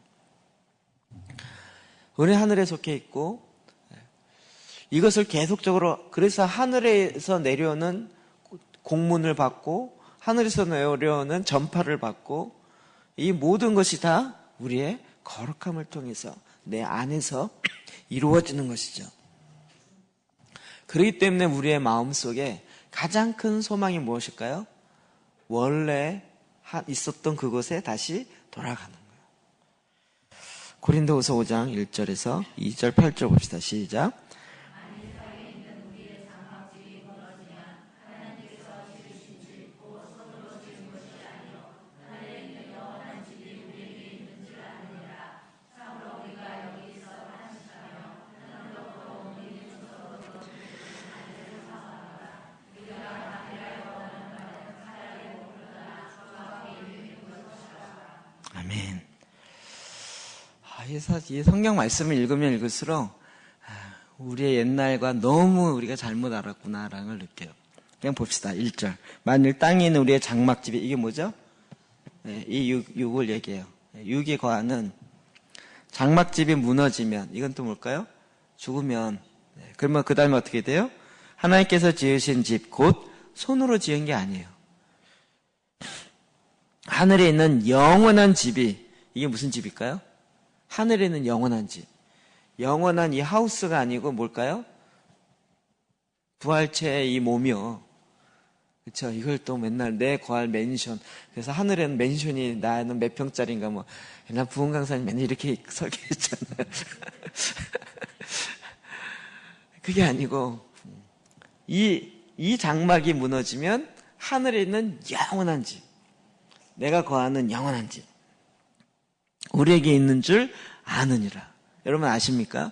B: 우리 하늘에 속해 있고 이것을 계속적으로 그래서 하늘에서 내려오는 공문을 받고 하늘에서 내려오는 전파를 받고 이 모든 것이 다 우리의 거룩함을 통해서 내 안에서 이루어지는 것이죠. 그렇기 때문에 우리의 마음속에 가장 큰 소망이 무엇일까요? 원래 있었던 그곳에 다시 돌아가는 거예요. 고린도후서 5장 1절에서 2절 8절 봅시다. 시작. 이 성경 말씀을 읽으면 읽을수록 우리의 옛날과 너무 우리가 잘못 알았구나라는 걸 느껴요. 그냥 봅시다. 1절. 만일 땅에 있는 우리의 장막집이, 이게 뭐죠? 이 육을 얘기해요. 육이 거하는 장막집이 무너지면, 이건 또 뭘까요? 죽으면. 그러면 그 다음에 어떻게 돼요? 하나님께서 지으신 집, 곧 손으로 지은 게 아니에요. 하늘에 있는 영원한 집이, 이게 무슨 집일까요? 하늘에 있는 영원한 집. 영원한 이 하우스가 아니고 뭘까요? 부활체의 이 몸이요. 그쵸? 이걸 또 맨날 내 거할 맨션. 그래서 하늘에는 맨션이 나는 몇 평짜리인가 뭐. 옛날 부흥 강사님 맨날 이렇게 설계했잖아요. 그게 아니고, 이 장막이 무너지면 하늘에 있는 영원한 집. 내가 거하는 영원한 집. 우리에게 있는 줄 아느니라. 여러분 아십니까?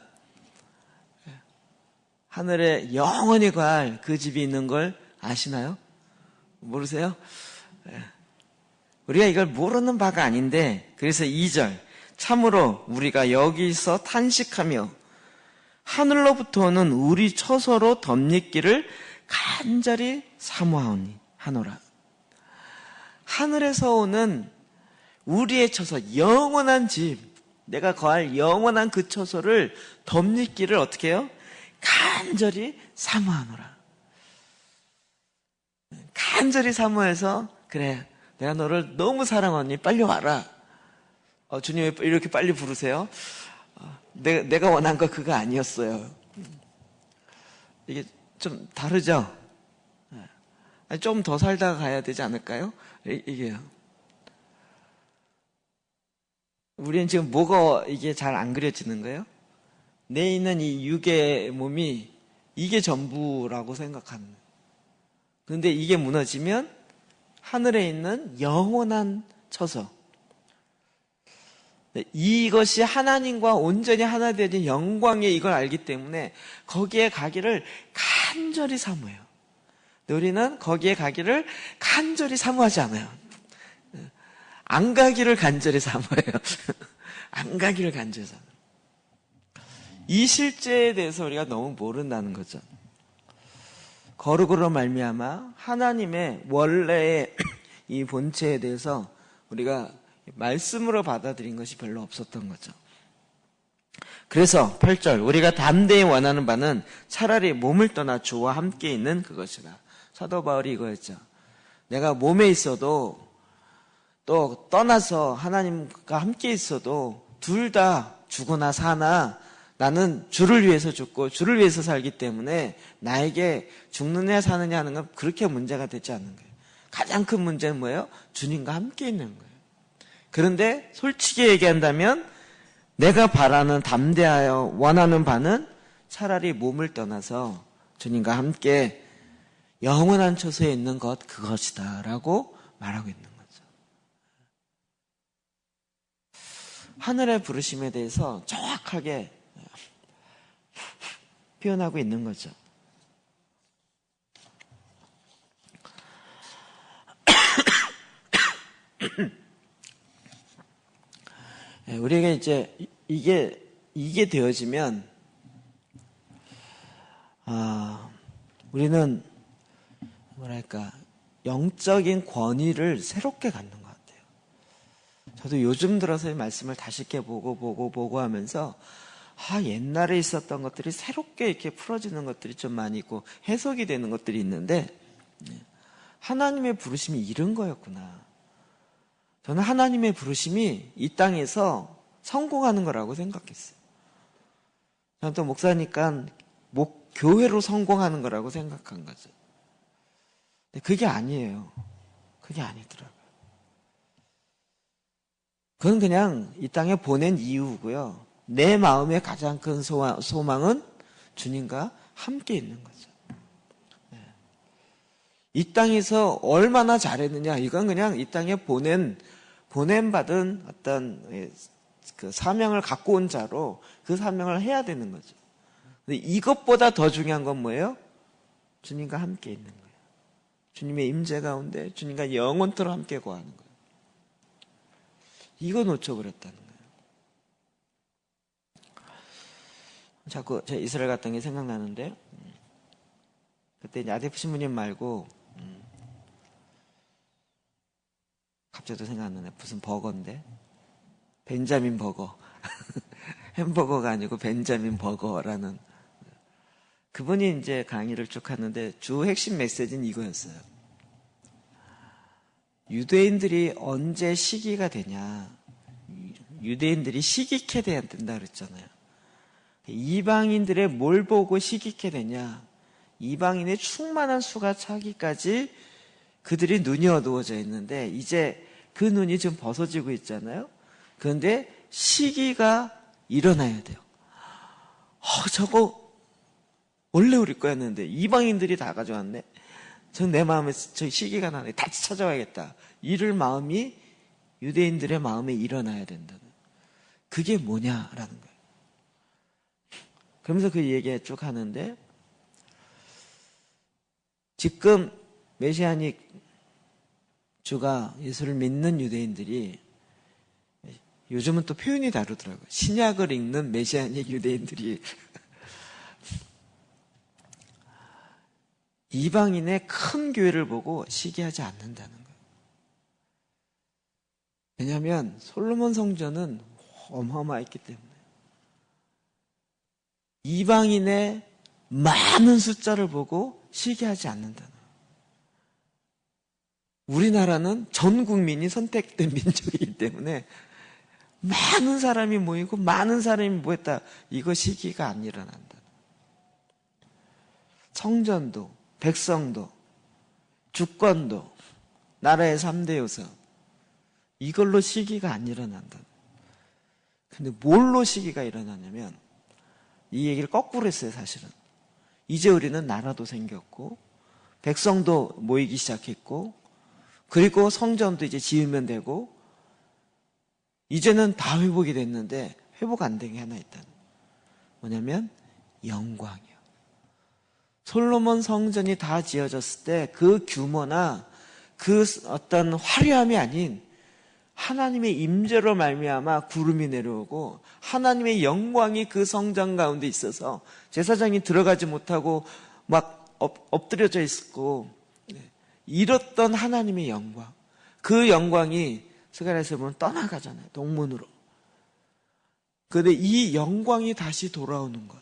B: 하늘에 영원히 거할 그 집이 있는 걸 아시나요? 모르세요? 우리가 이걸 모르는 바가 아닌데, 그래서 2절. 참으로 우리가 여기서 탄식하며 하늘로부터 오는 우리 처소로 덧입기를 간절히 사모하노니 하노라. 하늘에서 오는 우리의 처소, 영원한 집, 내가 거할 영원한 그 처소를 덧입기를 어떻게 해요? 간절히 사모하노라. 간절히 사모해서, 그래, 내가 너를 너무 사랑하니 빨리 와라. 주님 왜 이렇게 빨리 부르세요? 내가 원한 거 그거 아니었어요. 이게 좀 다르죠? 좀 더 살다가 가야 되지 않을까요? 이게요. 우리는 지금 뭐가 이게 잘 안 그려지는 거예요? 내 있는 이 육의 몸이 이게 전부라고 생각하는 거예요. 그런데 이게 무너지면 하늘에 있는 영원한 처소. 이것이 하나님과 온전히 하나 되는 영광의 이걸 알기 때문에 거기에 가기를 간절히 사모해요. 우리는 거기에 가기를 간절히 사모하지 않아요. 안 가기를 간절히 사모해요. 안 가기를 간절히 사모해요. 이 실제에 대해서 우리가 너무 모른다는 거죠. 거룩으로 말미암아 하나님의 원래의 이 본체에 대해서 우리가 말씀으로 받아들인 것이 별로 없었던 거죠. 그래서 8절 우리가 담대히 원하는 바는 차라리 몸을 떠나 주와 함께 있는 그것이라. 사도 바울이 이거였죠. 내가 몸에 있어도 또 떠나서 하나님과 함께 있어도 둘 다 죽거나 사나 나는 주를 위해서 죽고 주를 위해서 살기 때문에 나에게 죽느냐 사느냐 하는 건 그렇게 문제가 되지 않는 거예요. 가장 큰 문제는 뭐예요? 주님과 함께 있는 거예요. 그런데 솔직히 얘기한다면 내가 바라는 담대하여 원하는 바는 차라리 몸을 떠나서 주님과 함께 영원한 처소에 있는 것 그것이다 라고 말하고 있는 거죠. 하늘의 부르심에 대해서 정확하게 표현하고 있는 거죠. 우리가 이제 이게 되어지면 우리는 뭐랄까 영적인 권위를 새롭게 갖는 것 같아요. 저도 요즘 들어서 이 말씀을 다시 이렇게 보고 하면서 옛날에 있었던 것들이 새롭게 이렇게 풀어지는 것들이 좀 많이 있고 해석이 되는 것들이 있는데 하나님의 부르심이 이런 거였구나. 저는 하나님의 부르심이 이 땅에서 성공하는 거라고 생각했어요. 저는 또 목사니까 교회로 성공하는 거라고 생각한 거죠. 근데 그게 아니에요. 그게 아니더라고요. 그건 그냥 이 땅에 보낸 이유고요. 내 마음의 가장 큰 소망은 주님과 함께 있는 거죠. 이 땅에서 얼마나 잘했느냐, 이건 그냥 이 땅에 보냄받은 어떤 그 사명을 갖고 온 자로 그 사명을 해야 되는 거죠. 근데 이것보다 더 중요한 건 뭐예요? 주님과 함께 있는 거예요. 주님의 임재 가운데 주님과 영원토록 함께 거하는 거예요. 이거 놓쳐버렸다는 거예요. 자꾸 제가 이스라엘 갔던 게 생각나는데, 그때 이제 아데프 신부님 말고, 갑자기 또 생각 안 나네. 무슨 버거인데? 벤자민 버거. 햄버거가 아니고 벤자민 버거라는. 그분이 이제 강의를 쭉 하는데 주 핵심 메시지는 이거였어요. 유대인들이 언제 시기가 되냐. 유대인들이 시기케 돼야 된다 그랬잖아요. 이방인들의 뭘 보고 시기케 되냐. 이방인의 충만한 수가 차기까지 그들이 눈이 어두워져 있는데 이제 그 눈이 좀 벗어지고 있잖아요. 그런데 시기가 일어나야 돼요. 저거 원래 우리 거였는데 이방인들이 다 가져왔네. 전 내 마음에 저 시기가 나네. 다시 찾아와야겠다. 이럴 마음이 유대인들의 마음에 일어나야 된다는. 그게 뭐냐라는 거예요. 그러면서 그 얘기 쭉 하는데 지금 메시아닉 주가 예수를 믿는 유대인들이 요즘은 또 표현이 다르더라고요. 신약을 읽는 메시아닉 유대인들이 이방인의 큰 교회를 보고 시기하지 않는다는 거예요. 왜냐하면 솔로몬 성전은 어마어마했기 때문에 이방인의 많은 숫자를 보고 시기하지 않는다는 거예요. 우리나라는 전 국민이 선택된 민족이기 때문에 많은 사람이 모이고 많은 사람이 모였다. 이거 시기가 안 일어난다. 성전도, 백성도, 주권도, 나라의 3대 요소 이걸로 시기가 안 일어난다. 근데 뭘로 시기가 일어나냐면 이 얘기를 거꾸로 했어요. 사실은 이제 우리는 나라도 생겼고 백성도 모이기 시작했고 그리고 성전도 이제 지으면 되고 이제는 다 회복이 됐는데 회복 안 된 게 하나 있다. 뭐냐면 영광이요. 솔로몬 성전이 다 지어졌을 때 그 규모나 그 어떤 화려함이 아닌 하나님의 임재로 말미암아 구름이 내려오고 하나님의 영광이 그 성전 가운데 있어서 제사장이 들어가지 못하고 막 엎드려져 있었고 잃었던 하나님의 영광, 그 영광이 스가랴에서 보면 떠나가잖아요. 동문으로. 그런데 이 영광이 다시 돌아오는 것.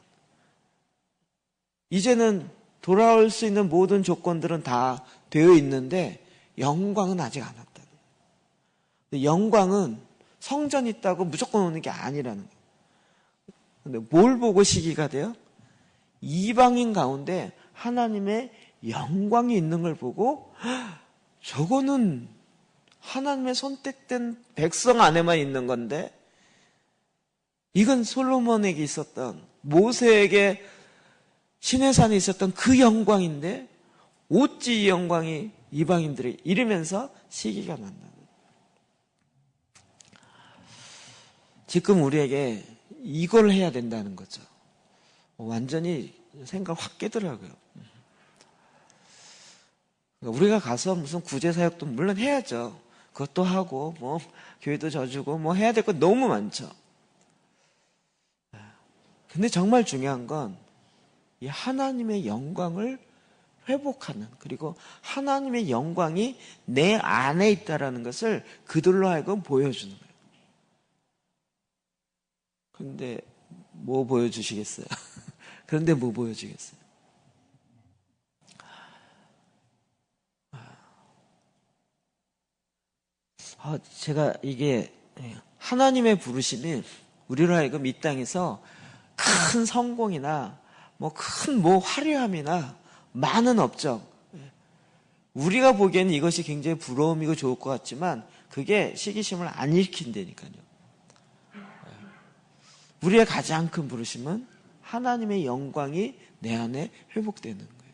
B: 이제는 돌아올 수 있는 모든 조건들은 다 되어 있는데 영광은 아직 안 왔다. 영광은 성전이 있다고 무조건 오는 게 아니라는 거예요. 근데 뭘 보고 시기가 돼요? 이방인 가운데 하나님의 영광이 있는 걸 보고 저거는 하나님의 선택된 백성 안에만 있는 건데 이건 솔로몬에게 있었던 모세에게 시내산에 있었던 그 영광인데 어찌 이 영광이 이방인들이 이러면서 시기가 난다. 지금 우리에게 이걸 해야 된다는 거죠. 완전히 생각 확 깨더라고요. 우리가 가서 무슨 구제사역도 물론 해야죠. 그것도 하고 뭐 교회도 져주고 뭐 해야 될 거 너무 많죠. 근데 정말 중요한 건 이 하나님의 영광을 회복하는 그리고 하나님의 영광이 내 안에 있다라는 것을 그들로 하여금 보여주는 거예요. 그런데 뭐 보여주시겠어요? 그런데 뭐 보여주겠어요? 제가 이게 하나님의 부르심이 우리로 하여금 이 땅에서 큰 성공이나 큰 화려함이나 많은 업적 우리가 보기에는 이것이 굉장히 부러움이고 좋을 것 같지만 그게 시기심을 안 일으킨다니까요. 우리의 가장 큰 부르심은 하나님의 영광이 내 안에 회복되는 거예요.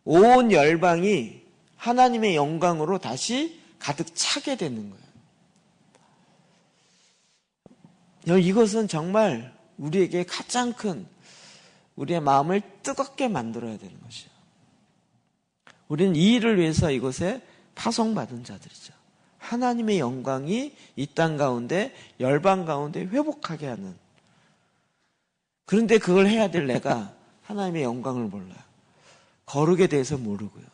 B: 온 열방이 하나님의 영광으로 다시 가득 차게 되는 거예요. 이것은 정말 우리에게 가장 큰 우리의 마음을 뜨겁게 만들어야 되는 것이죠. 우리는 이 일을 위해서 이곳에 파송받은 자들이죠. 하나님의 영광이 이 땅 가운데 열방 가운데 회복하게 하는 그런데 그걸 해야 될 내가 하나님의 영광을 몰라요. 거룩에 대해서 모르고요.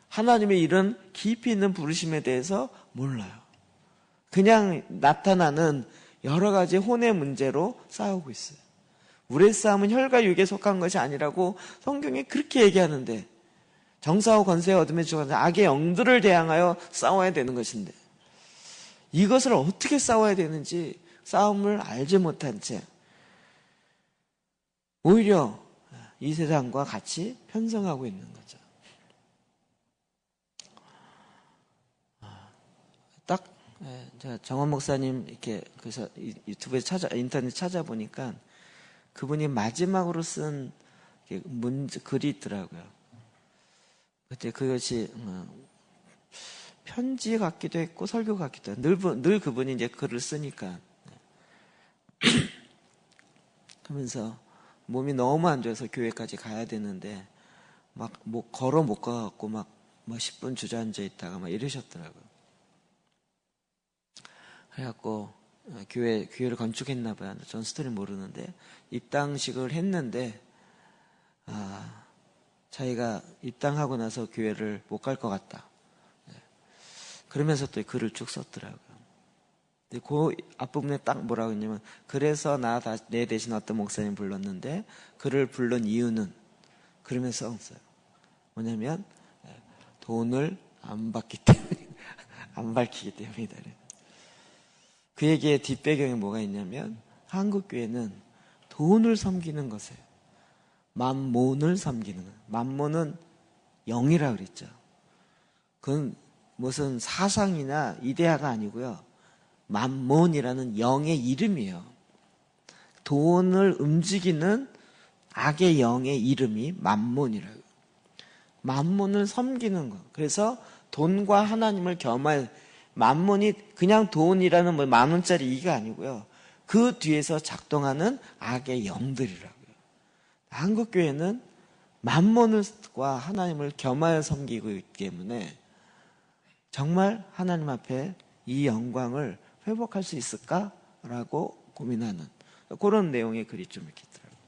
B: 하나님의 이런 깊이 있는 부르심에 대해서 몰라요. 그냥 나타나는 여러 가지 혼의 문제로 싸우고 있어요. 우리의 싸움은 혈과 육에 속한 것이 아니라고 성경에 그렇게 얘기하는데, 정사와 권세에 얻음에 죽어서 악의 영들을 대항하여 싸워야 되는 것인데, 이것을 어떻게 싸워야 되는지 싸움을 알지 못한 채 오히려 이 세상과 같이 편성하고 있는 거죠. 딱 제가 정원 목사님 이렇게 그래서 유튜브에 인터넷 찾아보니까 그분이 마지막으로 쓴 글이 있더라고요. 그때 그것이 편지 같기도 했고 설교 같기도 했고 늘 그분이 이제 글을 쓰니까 그러면서 몸이 너무 안 좋아서 교회까지 가야 되는데 막 뭐 걸어 못 가갖고 막 10분 주저앉아 있다가 막 이러셨더라고요. 그래갖고 교회를 건축했나 봐요. 전 스토리 모르는데 입당식을 했는데 자기가 입당하고 나서 교회를 못 갈 것 같다. 그러면서 또 글을 쭉 썼더라고요. 근데 그 앞부분에 딱 뭐라고 했냐면, 그래서 내 대신 어떤 목사님 불렀는데 그를 부른 이유는, 그러면서 써요. 뭐냐면 돈을 안 받기 때문에 안 밝히기 때문이다. 그 얘기의 뒷배경에 뭐가 있냐면, 한국 교회는 돈을 섬기는 것이에요. 맘몬을 섬기는 거예요. 맘몬은 영이라고 그랬죠. 그건 무슨 사상이나 이데아가 아니고요. 맘몬이라는 영의 이름이에요. 돈을 움직이는 악의 영의 이름이 맘몬이라고요. 맘몬을 섬기는 거. 그래서 돈과 하나님을 겸할, 맘몬이 그냥 돈이라는 10,000원짜리 이가 아니고요. 그 뒤에서 작동하는 악의 영들이라고요. 한국 교회는 맘몬과 하나님을 겸하여 섬기고 있기 때문에 정말 하나님 앞에 이 영광을 회복할 수 있을까라고 고민하는 그런 내용의 글이 좀 이렇게 있더라고요.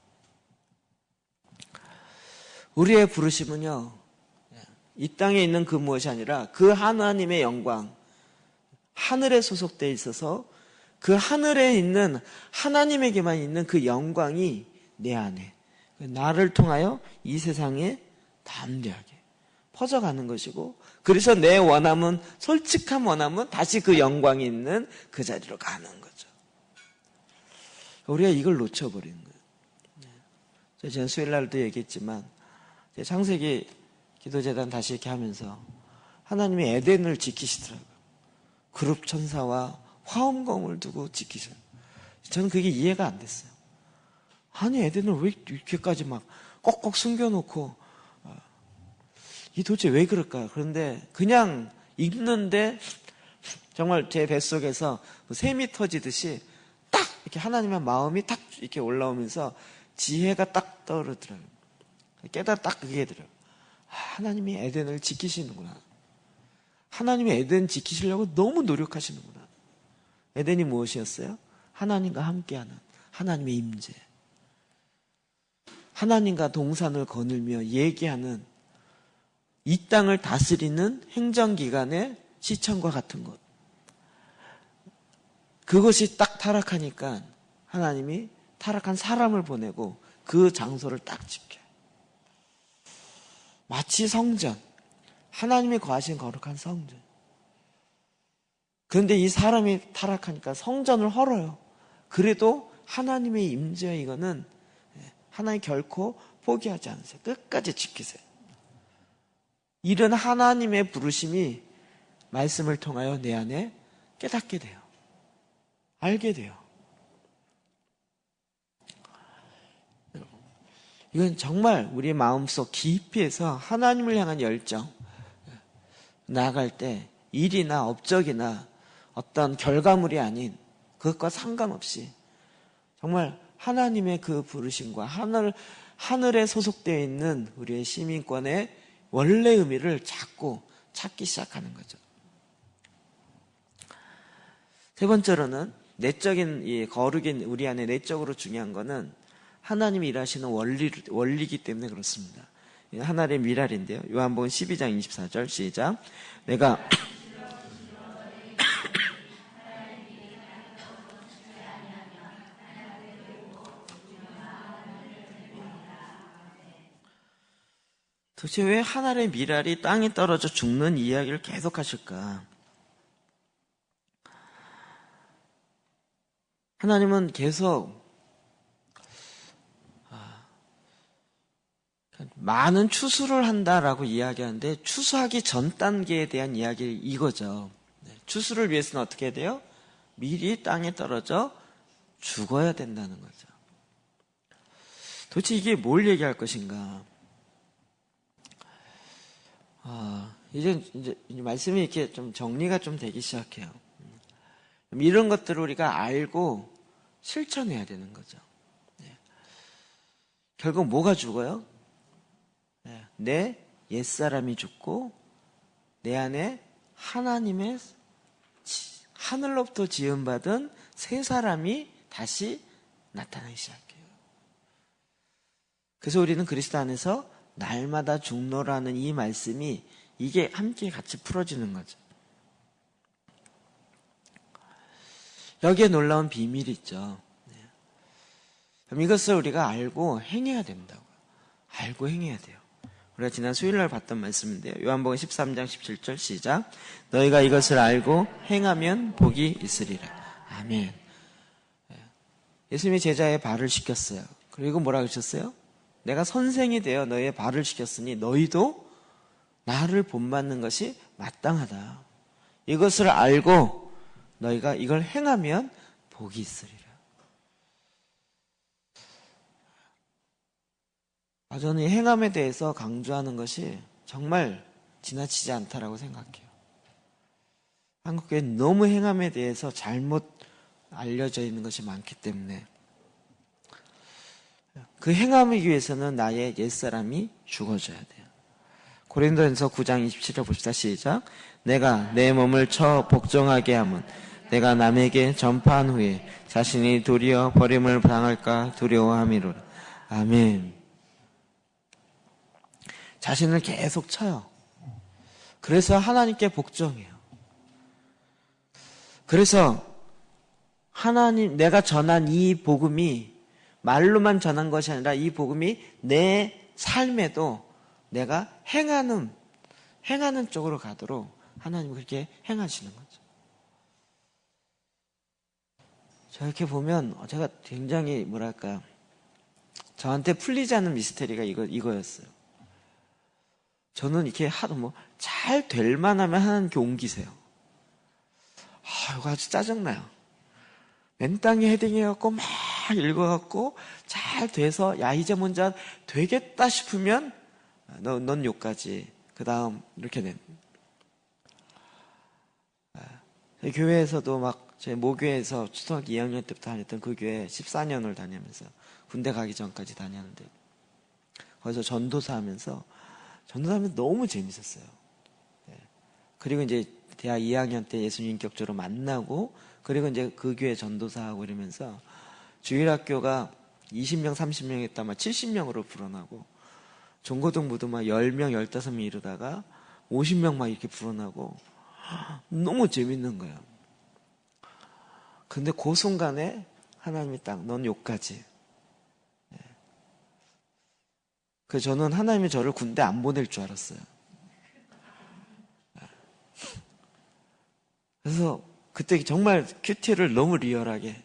B: 우리의 부르심은요, 이 땅에 있는 그 무엇이 아니라 그 하나님의 영광, 하늘에 소속되어 있어서 그 하늘에 있는 하나님에게만 있는 그 영광이 내 안에, 나를 통하여 이 세상에 담대하게 퍼져가는 것이고, 그래서 내 원함은, 솔직한 원함은 다시 그 영광이 있는 그 자리로 가는 거죠. 우리가 이걸 놓쳐버리는 거예요. 제가 수요일날도 얘기했지만, 창세기 기도재단 다시 이렇게 하면서 하나님이 에덴을 지키시더라고요. 그룹 천사와 화엄검을 두고 지키셔요. 저는 그게 이해가 안 됐어요. 아니, 에덴을 왜 이렇게까지 막 꼭꼭 숨겨놓고, 이 도대체 왜 그럴까? 그런데 그냥 읽는데 정말 제 뱃속에서 샘이 터지듯이 딱 이렇게 하나님의 마음이 딱 이렇게 올라오면서 지혜가 딱 떠오르더라고요. 딱 그게 들어요. 하나님이 에덴을 지키시는구나. 하나님이 에덴 지키시려고 너무 노력하시는구나. 에덴이 무엇이었어요? 하나님과 함께하는 하나님의 임재. 하나님과 동산을 거닐며 얘기하는 이 땅을 다스리는 행정기관의 시청과 같은 것. 그것이 딱 타락하니까 하나님이 타락한 사람을 보내고 그 장소를 딱 지켜요. 마치 성전, 하나님이 거하신 거룩한 성전. 그런데 이 사람이 타락하니까 성전을 헐어요. 그래도 하나님의 임재, 이거는 하나님 결코 포기하지 않으세요. 끝까지 지키세요. 이런 하나님의 부르심이 말씀을 통하여 내 안에 깨닫게 돼요. 알게 돼요. 이건 정말 우리의 마음속 깊이에서 하나님을 향한 열정, 나아갈 때 일이나 업적이나 어떤 결과물이 아닌 그것과 상관없이 정말 하나님의 그 부르심과 하늘에 소속되어 있는 우리의 시민권의 원래 의미를 자꾸 찾기 시작하는 거죠. 세 번째로는 내적인 이 거룩인 우리 안에 내적으로 중요한 거는 하나님이 일하시는 원리이기 때문에 그렇습니다. 하나님의 미랄인데요. 요한복음 12장 24절 시작. 내가 도대체 왜 하늘의 미랄이 땅에 떨어져 죽는 이야기를 계속 하실까? 하나님은 계속 많은 추수를 한다라고 이야기하는데 추수하기 전 단계에 대한 이야기 이거죠. 추수를 위해서는 어떻게 해야 돼요? 미리 땅에 떨어져 죽어야 된다는 거죠. 도대체 이게 뭘 얘기할 것인가? 이제 말씀이 이렇게 좀 정리가 좀 되기 시작해요. 이런 것들을 우리가 알고 실천해야 되는 거죠. 결국 뭐가 죽어요? 내 옛사람이 죽고 내 안에 하나님의 하늘로부터 지음받은 새 사람이 다시 나타나기 시작해요. 그래서 우리는 그리스도 안에서 날마다 죽노라는 이 말씀이 이게 함께 같이 풀어지는 거죠. 여기에 놀라운 비밀이 있죠. 그럼 이것을 우리가 알고 행해야 된다고요. 알고 행해야 돼요. 우리가 지난 수요일날 봤던 말씀인데요. 요한복음 13장 17절 시작. 너희가 이것을 알고 행하면 복이 있으리라. 아멘. 예수님이 제자의 발을 씻겼어요. 그리고 뭐라 그러셨어요? 내가 선생이 되어 너희의 발을 씻겼으니 너희도 나를 본받는 것이 마땅하다. 이것을 알고 너희가 이걸 행하면 복이 있으리라. 저는 이 행함에 대해서 강조하는 것이 정말 지나치지 않다라고 생각해요. 한국교회 너무 행함에 대해서 잘못 알려져 있는 것이 많기 때문에 그 행함을 위해서는 나의 옛사람이 죽어져야 돼요. 고린도전서 9장 27절 봅시다. 시작. 내가 내 몸을 쳐 복종하게 함은 내가 남에게 전파한 후에 자신이 도리어 버림을 당할까 두려워함이로라. 아멘. 자신을 계속 쳐요. 그래서 하나님께 복종해요. 그래서 하나님, 내가 전한 이 복음이 말로만 전한 것이 아니라 이 복음이 내 삶에도 내가 행하는 쪽으로 가도록 하나님은 그렇게 행하시는 거죠. 저렇게 보면 제가 굉장히 저한테 풀리지 않는 미스테리가 이거였어요. 저는 이렇게 하도 잘 될 만하면 하나님께 옮기세요. 이거 아주 짜증나요. 맨 땅에 헤딩해갖고 막 읽어갖고 잘 돼서 이제 먼저 되겠다 싶으면 넌 요까지 그 다음 이렇게 된. 교회에서도 제 모교에서 초등학교 2학년 때부터 다녔던 그 교회 14년을 다니면서 군대 가기 전까지 다녔는데 거기서 전도사 하면서 너무 재밌었어요. 그리고 이제 대학 2학년 때 예수님 인격적으로 만나고 그리고 이제 그 교회 전도사하고 이러면서 주일학교가 20명, 30명 했다 70명으로 불어나고 종고등부도 10명, 15명 이루다가 50명 이렇게 불어나고 너무 재밌는 거예요. 근데 그 순간에 하나님이 딱 넌 요까지. 그래서 저는 하나님이 저를 군대 안 보낼 줄 알았어요. 그래서 그때 정말 큐티를 너무 리얼하게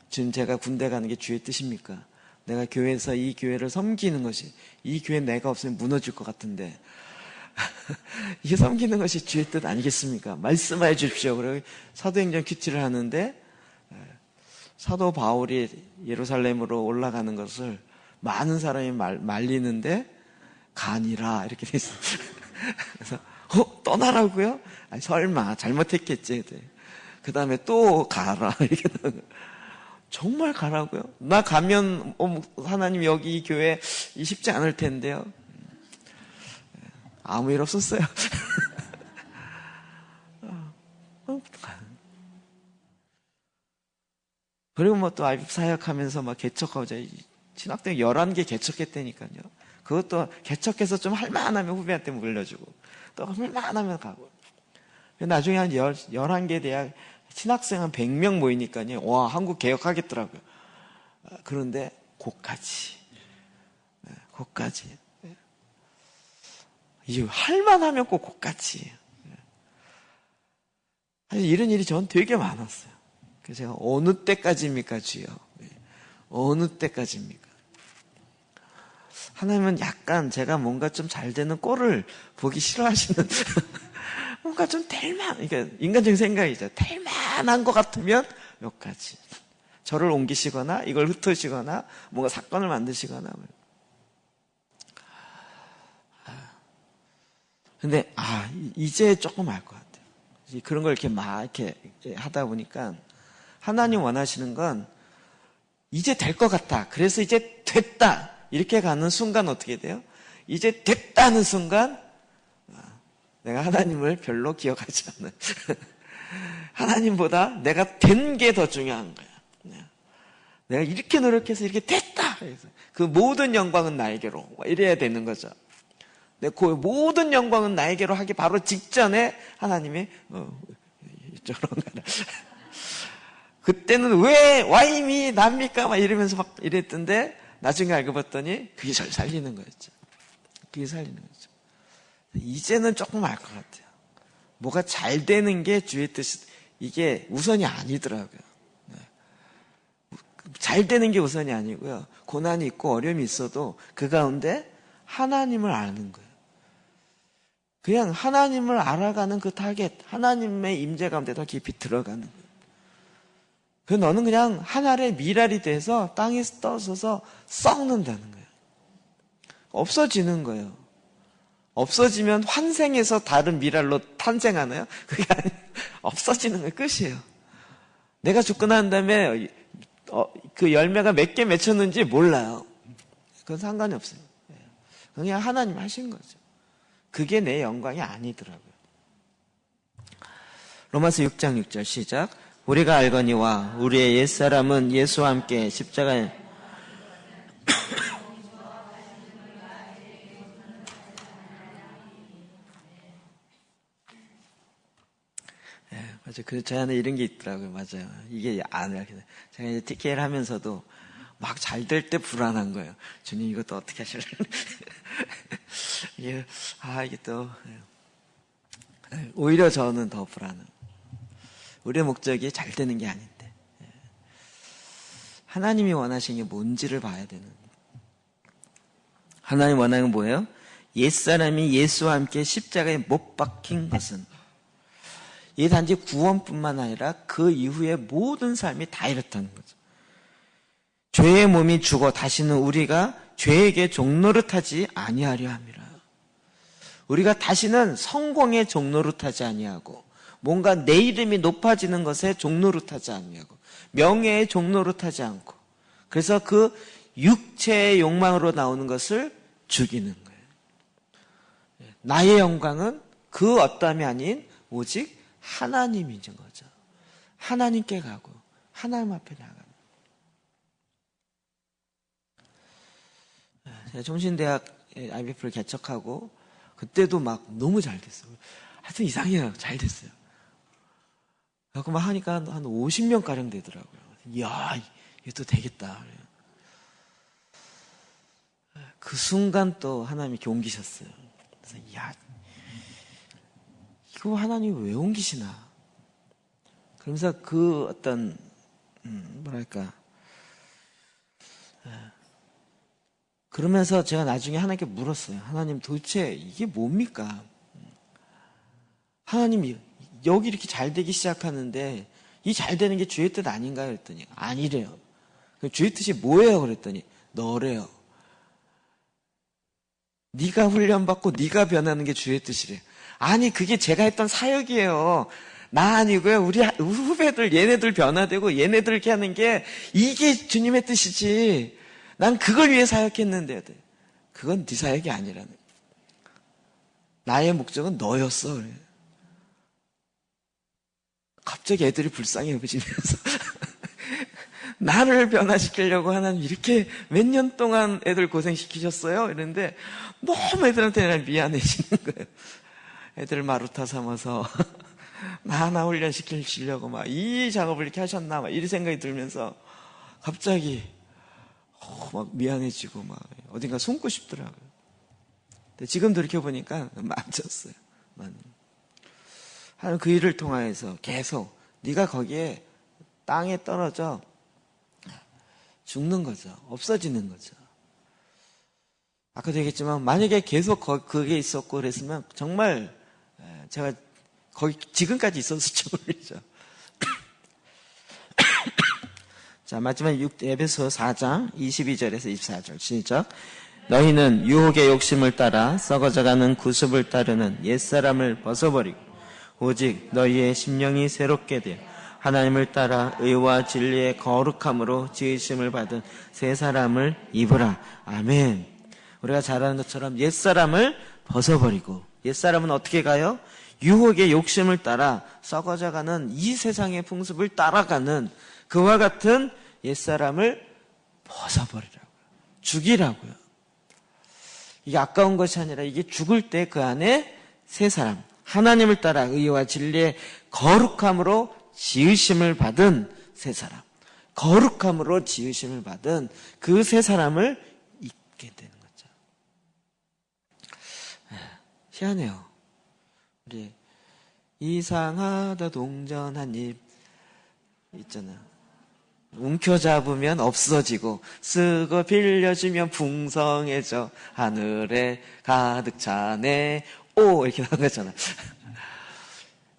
B: 지금 제가 군대 가는 게 주의 뜻입니까? 내가 교회에서 이 교회를 섬기는 것이 이 교회 내가 없으면 무너질 것 같은데 이게 섬기는 것이 주의 뜻 아니겠습니까? 말씀해 주십시오. 그리고 사도행전 큐티를 하는데 사도 바울이 예루살렘으로 올라가는 것을 많은 사람이 말리는데 가니라 이렇게 돼 있어요. 그래서 떠나라고요? 아니, 설마 잘못했겠지. 그 다음에 또 가라 이렇게 정말 가라고요? 나 가면 하나님 여기 이 교회 쉽지 않을 텐데요. 아무 일 없었어요. 그리고 뭐 또 IBF 사역하면서 막 개척하고, 신학대 11개 개척했다니까요. 그것도 개척해서 좀 할만하면 후배한테 물려주고, 또 할만하면 가고. 나중에 한 11개 대학 신학생 한 100명 모이니까요. 와, 한국 개혁하겠더라고요. 그런데 곧까지. 이제 할만하면 꼭 곧까지. 이런 일이 전 되게 많았어요. 그래서 제가 어느 때까지입니까, 주여? 어느 때까지입니까? 하나님은 약간 제가 뭔가 좀 잘 되는 꼴을 보기 싫어하시는, 뭔가 좀 그러니까 인간적인 생각이죠. 될만한 것 같으면 여기까지. 저를 옮기시거나, 이걸 흩으시거나, 뭔가 사건을 만드시거나. 근데, 이제 조금 알 것 같아요. 그런 걸 이렇게 막 이렇게 하다 보니까, 하나님 원하시는 건, 이제 될 것 같다. 그래서 이제 됐다. 이렇게 가는 순간 어떻게 돼요? 이제 됐다는 순간, 내가 하나님을 별로 기억하지 않는. 하나님보다 내가 된 게 더 중요한 거야. 내가 이렇게 노력해서 이렇게 됐다. 그래서 그 모든 영광은 나에게로. 이래야 되는 거죠. 그 모든 영광은 나에게로 하기 바로 직전에 하나님이, 저런 거라. 그때는 왜 와임이 납니까? 막 이러면서 막 이랬던데, 나중에 알고 봤더니 그게 절 살리는 거였죠. 그게 살리는 거죠. 이제는 조금 알 것 같아요. 뭐가 잘 되는 게 주의 뜻이, 이게 우선이 아니더라고요. 잘 되는 게 우선이 아니고요. 고난이 있고 어려움이 있어도 그 가운데 하나님을 아는 거예요. 그냥 하나님을 알아가는 그 타겟, 하나님의 임재 가운데 더 깊이 들어가는 거예요. 그 너는 그냥 하늘의 미랄이 돼서 땅에 떠서서 썩는다는 거예요. 없어지는 거예요. 없어지면 환생해서 다른 미랄로 탄생하나요? 그게 아니에요. 없어지는 거예요. 끝이에요. 내가 죽고 난 다음에 그 열매가 몇 개 맺혔는지 몰라요. 그건 상관이 없어요. 그냥 하나님 하신 거죠. 그게 내 영광이 아니더라고요. 로마서 6장 6절 시작. 우리가 알거니와 우리의 옛사람은 예수와 함께 십자가에 맞아요. 그래서 제 안에 이런 게 있더라고요. 맞아요. 이게 안 해요. 제가 이제 TK를 하면서도 막 잘 될 때 불안한 거예요. 주님 이것도 어떻게 하실래요? 이게 또 오히려 저는 더 불안해요. 우리의 목적이 잘 되는 게 아닌데 하나님이 원하시는 게 뭔지를 봐야 되는. 하나님 원하는 건 뭐예요? 옛사람이 예수와 함께 십자가에 못 박힌 것은 이게 단지 구원뿐만 아니라 그 이후의 모든 삶이 다 이렇다는 거죠. 죄의 몸이 죽어 다시는 우리가 죄에게 종노릇하지 아니하려 함이라. 우리가 다시는 성공의 종노릇하지 아니하고 뭔가 내 이름이 높아지는 것에 종노릇하지 아니하고 명예의 종노릇하지 않고 그래서 그 육체의 욕망으로 나오는 것을 죽이는 거예요. 나의 영광은 그 어떠함이 아닌 오직 하나님인 거죠. 하나님께 가고 하나님 앞에 나가는. 제가 종신대학 IBF를 개척하고 그때도 막 너무 잘 됐어요. 하여튼 이상해요. 잘 됐어요. 그래서 막 하니까 한 50명가량 되더라고요. 이야, 이것도 되겠다. 그 순간 또 하나님이 이렇게 옮기셨어요. 그래서 이야, 이거 하나님이 왜 옮기시나? 그러면서 그 어떤 그러면서 제가 나중에 하나님께 물었어요. 하나님 도대체 이게 뭡니까? 하나님이 여기 이렇게 잘 되기 시작하는데 이 잘 되는 게 주의 뜻 아닌가요? 그랬더니 아니래요. 주의 뜻이 뭐예요? 그랬더니 너래요. 네가 훈련받고 네가 변하는 게 주의 뜻이래요. 아니 그게 제가 했던 사역이에요. 나 아니고요. 우리 후배들 얘네들 변화되고 얘네들 이렇게 하는 게 이게 주님의 뜻이지. 난 그걸 위해 사역했는데 그건 네 사역이 아니라는 거예요. 나의 목적은 너였어. 그래. 갑자기 애들이 불쌍해 보시면서 나를 변화시키려고 하나님 이렇게 몇 년 동안 애들 고생시키셨어요? 이랬는데 너무 애들한테 날 미안해지는 거예요. 애들 마루타 삼아서 나 하나 훈련시키려고 막 이 작업을 이렇게 하셨나 막 이런 생각이 들면서 갑자기 막 미안해지고 막 어딘가 숨고 싶더라고요. 근데 지금 돌이켜보니까 맞았어요. 하나님 그 일을 통하여서 계속 네가 거기에 땅에 떨어져 죽는 거죠. 없어지는 거죠. 아까도 얘기했지만 만약에 계속 그게 있었고 그랬으면 정말 제가 거기 지금까지 있었을지 모르죠. 자, 마지막 에베소 4장 22절에서 24절 시작. 너희는 유혹의 욕심을 따라 썩어져가는 구습을 따르는 옛사람을 벗어버리고 오직 너희의 심령이 새롭게 되어 하나님을 따라 의와 진리의 거룩함으로 지으심을 받은 새 사람을 입으라. 아멘. 우리가 잘 아는 것처럼 옛사람을 벗어버리고, 옛사람은 어떻게 가요? 유혹의 욕심을 따라 썩어져가는 이 세상의 풍습을 따라가는 그와 같은 옛사람을 벗어버리라고요. 죽이라고요. 이게 아까운 것이 아니라 이게 죽을 때 그 안에 새 사람, 하나님을 따라 의와 진리의 거룩함으로 지으심을 받은 새 사람, 거룩함으로 지으심을 받은 그 새 사람을 입게 되는 거죠. 희한해요. 우리 이상하다 동전 한 입 있잖아요. 움켜잡으면 없어지고 쓰고 빌려주면 풍성해져 하늘에 가득 차네 오 이렇게 나온 거잖아요.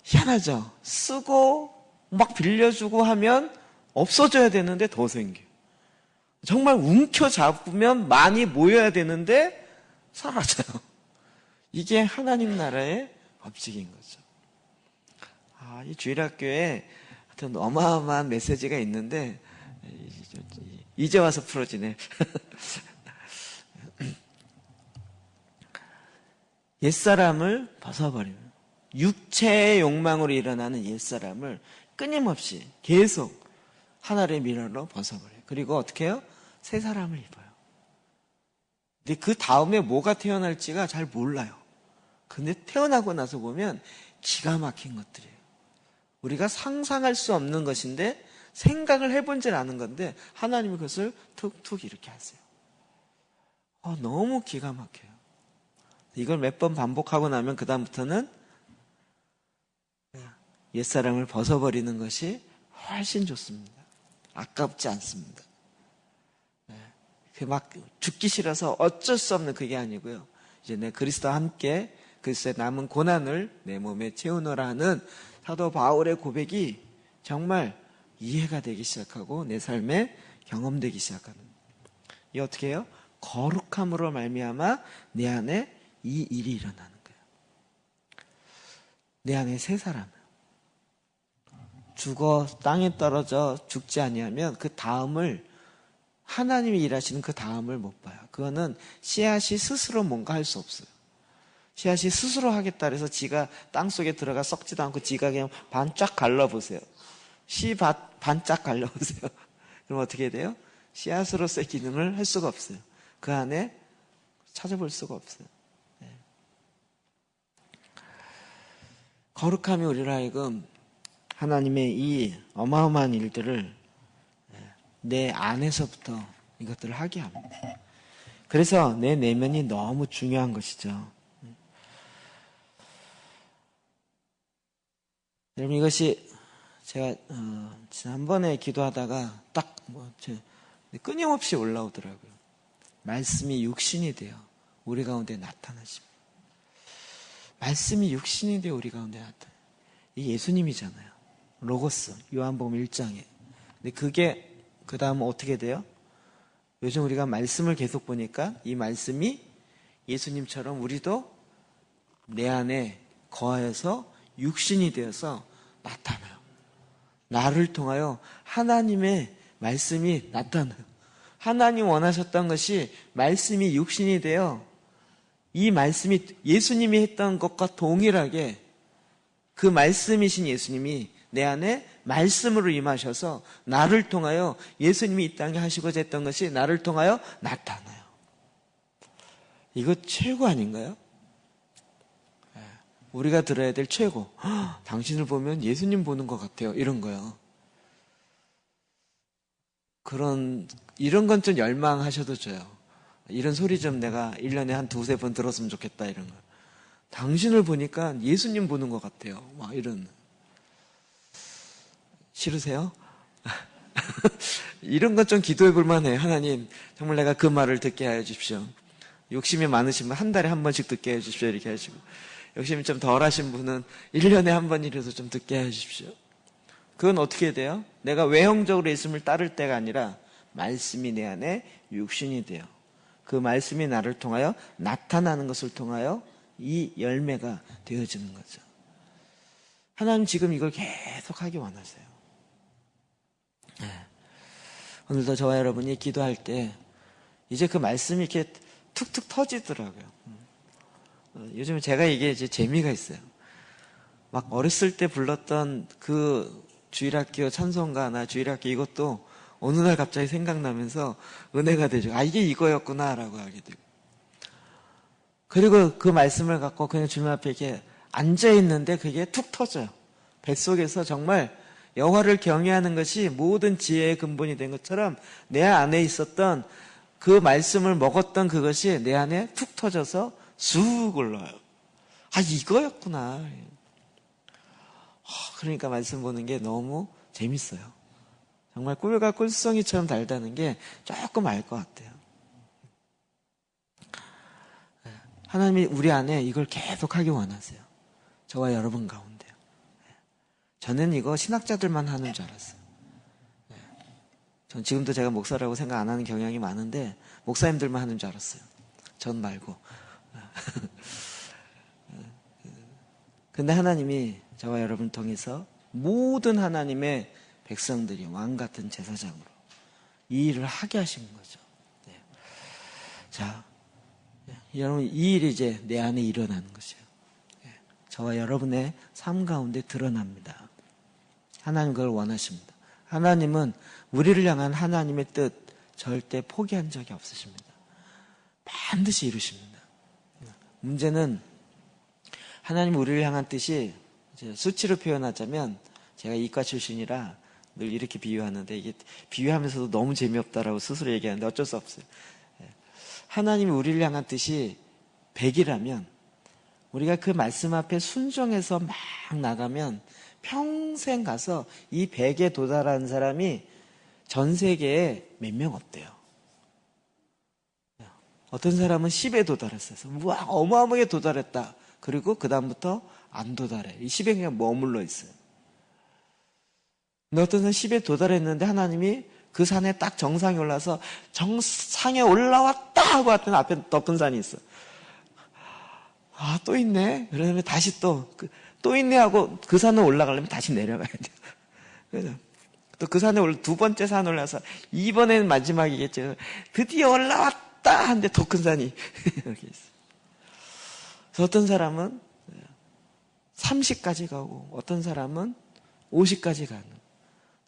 B: 희한하죠. 쓰고 막 빌려주고 하면 없어져야 되는데 더 생겨요. 정말 움켜잡으면 많이 모여야 되는데 사라져요. 이게 하나님 나라의 법칙인 거죠. 이 주일학교에 하여튼 어마어마한 메시지가 있는데 이제 와서 풀어지네. 옛사람을 벗어버리면 육체의 욕망으로 일어나는 옛사람을 끊임없이 계속 하나의 미련으로 벗어버려요. 그리고 어떻게 해요? 새 사람을 입어요. 근데 그 다음에 뭐가 태어날지가 잘 몰라요. 근데 태어나고 나서 보면 기가 막힌 것들이에요. 우리가 상상할 수 없는 것인데 생각을 해본질 않은 건데 하나님이 그것을 툭툭 이렇게 하세요. 너무 기가 막혀요. 이걸 몇 번 반복하고 나면 그 다음부터는 옛사람을 벗어버리는 것이 훨씬 좋습니다. 아깝지 않습니다. 막 죽기 싫어서 어쩔 수 없는 그게 아니고요. 이제 내 그리스도와 함께 그리스도의 남은 고난을 내 몸에 채우노라 하는 사도 바울의 고백이 정말 이해가 되기 시작하고 내 삶에 경험되기 시작하는. 이 어떻게 해요? 거룩함으로 말미암아 내 안에 이 일이 일어나는 거예요. 내 안에 새 사람. 죽어 땅에 떨어져 죽지 아니하면 그 다음을 하나님이 일하시는 그 다음을 못 봐요. 그거는 씨앗이 스스로 뭔가 할 수 없어요. 씨앗이 스스로 하겠다 그래서 지가 땅속에 들어가 썩지도 않고 지가 그냥 반짝 갈라보세요. 씨밭 반짝 갈라보세요. 그럼 어떻게 돼요? 씨앗으로서의 기능을 할 수가 없어요. 그 안에 찾아볼 수가 없어요. 거룩함이 우리로 하여금 하나님의 이 어마어마한 일들을 내 안에서부터 이것들을 하게 합니다. 그래서 내 내면이 너무 중요한 것이죠. 여러분 이것이 제가 지난번에 기도하다가 딱 끊임없이 올라오더라고요. 말씀이 육신이 되어 우리 가운데 나타나십니다. 말씀이 육신이 되어 우리 가운데 나타나요. 이게 예수님이잖아요. 로고스 요한복음 1장에. 근데 그게 그 다음은 어떻게 돼요? 요즘 우리가 말씀을 계속 보니까 이 말씀이 예수님처럼 우리도 내 안에 거하여서 육신이 되어서 나타나요. 나를 통하여 하나님의 말씀이 나타나요. 하나님 원하셨던 것이 말씀이 육신이 되어 이 말씀이 예수님이 했던 것과 동일하게 그 말씀이신 예수님이 내 안에 말씀으로 임하셔서 나를 통하여 예수님이 이 땅에 하시고자 했던 것이 나를 통하여 나타나요. 이거 최고 아닌가요? 우리가 들어야 될 최고. 당신을 보면 예수님 보는 것 같아요. 이런 거요. 이런 건 좀 열망하셔도 줘요. 이런 소리 좀 내가 1년에 한 두세 번 들었으면 좋겠다, 이런 거. 당신을 보니까 예수님 보는 것 같아요. 막 이런. 싫으세요? 이런 건 좀 기도해 볼 만해. 하나님, 정말 내가 그 말을 듣게 하여 주십시오. 욕심이 많으시면 한 달에 한 번씩 듣게 해 주십시오. 이렇게 하시고. 욕심이 좀 덜 하신 분은 1년에 한 번이라도 좀 듣게 해 주십시오. 그건 어떻게 돼요? 내가 외형적으로 예수님을 따를 때가 아니라 말씀이 내 안에 육신이 돼요. 그 말씀이 나를 통하여 나타나는 것을 통하여 이 열매가 되어지는 거죠. 하나님 지금 이걸 계속 하기 원하세요. 오늘도 저와 여러분이 기도할 때 이제 그 말씀이 이렇게 툭툭 터지더라고요. 요즘 제가 이게 이제 재미가 있어요. 막 어렸을 때 불렀던 그 주일학교 찬송가나 주일학교 이것도 어느 날 갑자기 생각나면서 은혜가 되죠. 아, 이게 이거였구나라고 하게 되고. 그리고 그 말씀을 갖고 그냥 주님 앞에 이렇게 앉아있는데 그게 툭 터져요. 뱃속에서 정말 여호와를 경외하는 것이 모든 지혜의 근본이 된 것처럼 내 안에 있었던 그 말씀을 먹었던 그것이 내 안에 툭 터져서 쑥 올라와요. 아, 이거였구나. 그러니까 말씀 보는 게 너무 재밌어요. 정말 꿀과 꿀송이처럼 달다는 게 조금 알 것 같아요. 하나님이 우리 안에 이걸 계속 하기 원하세요. 저와 여러분 가운데요. 저는 이거 신학자들만 하는 줄 알았어요. 전 지금도 제가 목사라고 생각 안 하는 경향이 많은데 목사님들만 하는 줄 알았어요. 전 말고. 근데 하나님이 저와 여러분을 통해서 모든 하나님의 백성들이 왕같은 제사장으로 이 일을 하게 하신 거죠. 네. 자, 여러분 이 일이 이제 내 안에 일어나는 것이에요. 저와 여러분의 삶 가운데 드러납니다. 하나님 그걸 원하십니다. 하나님은 우리를 향한 하나님의 뜻 절대 포기한 적이 없으십니다. 반드시 이루십니다. 문제는 하나님 우리를 향한 뜻이 이제 수치로 표현하자면 제가 이과 출신이라 늘 이렇게 비유하는데 이게 비유하면서도 너무 재미없다라고 스스로 얘기하는데 어쩔 수 없어요. 하나님이 우리를 향한 뜻이 100이라면 우리가 그 말씀 앞에 순종해서 막 나가면 평생 가서 이 100에 도달한 사람이 전 세계에 몇 명 없대요. 어떤 사람은 10에 도달했어요. 우와, 어마어마하게 도달했다. 그리고 그 다음부터 안 도달해. 이 10에 그냥 머물러 있어요. 근데 어떤 사람은 10에 도달했는데 하나님이 그 산에 딱 정상에 올라서 정상에 올라왔다 하고 왔더니 앞에 높은 산이 있어. 아, 또 있네? 그러면 다시 또 있네 하고 그 산을 올라가려면 다시 내려가야 돼요. 그래서 또 그 산에 두 번째 산 올라서 이번에는 마지막이겠죠. 드디어 올라왔다 하는데 더 큰 산이 이렇게 있어요. 그래서 어떤 사람은 30까지 가고 어떤 사람은 50까지 가는.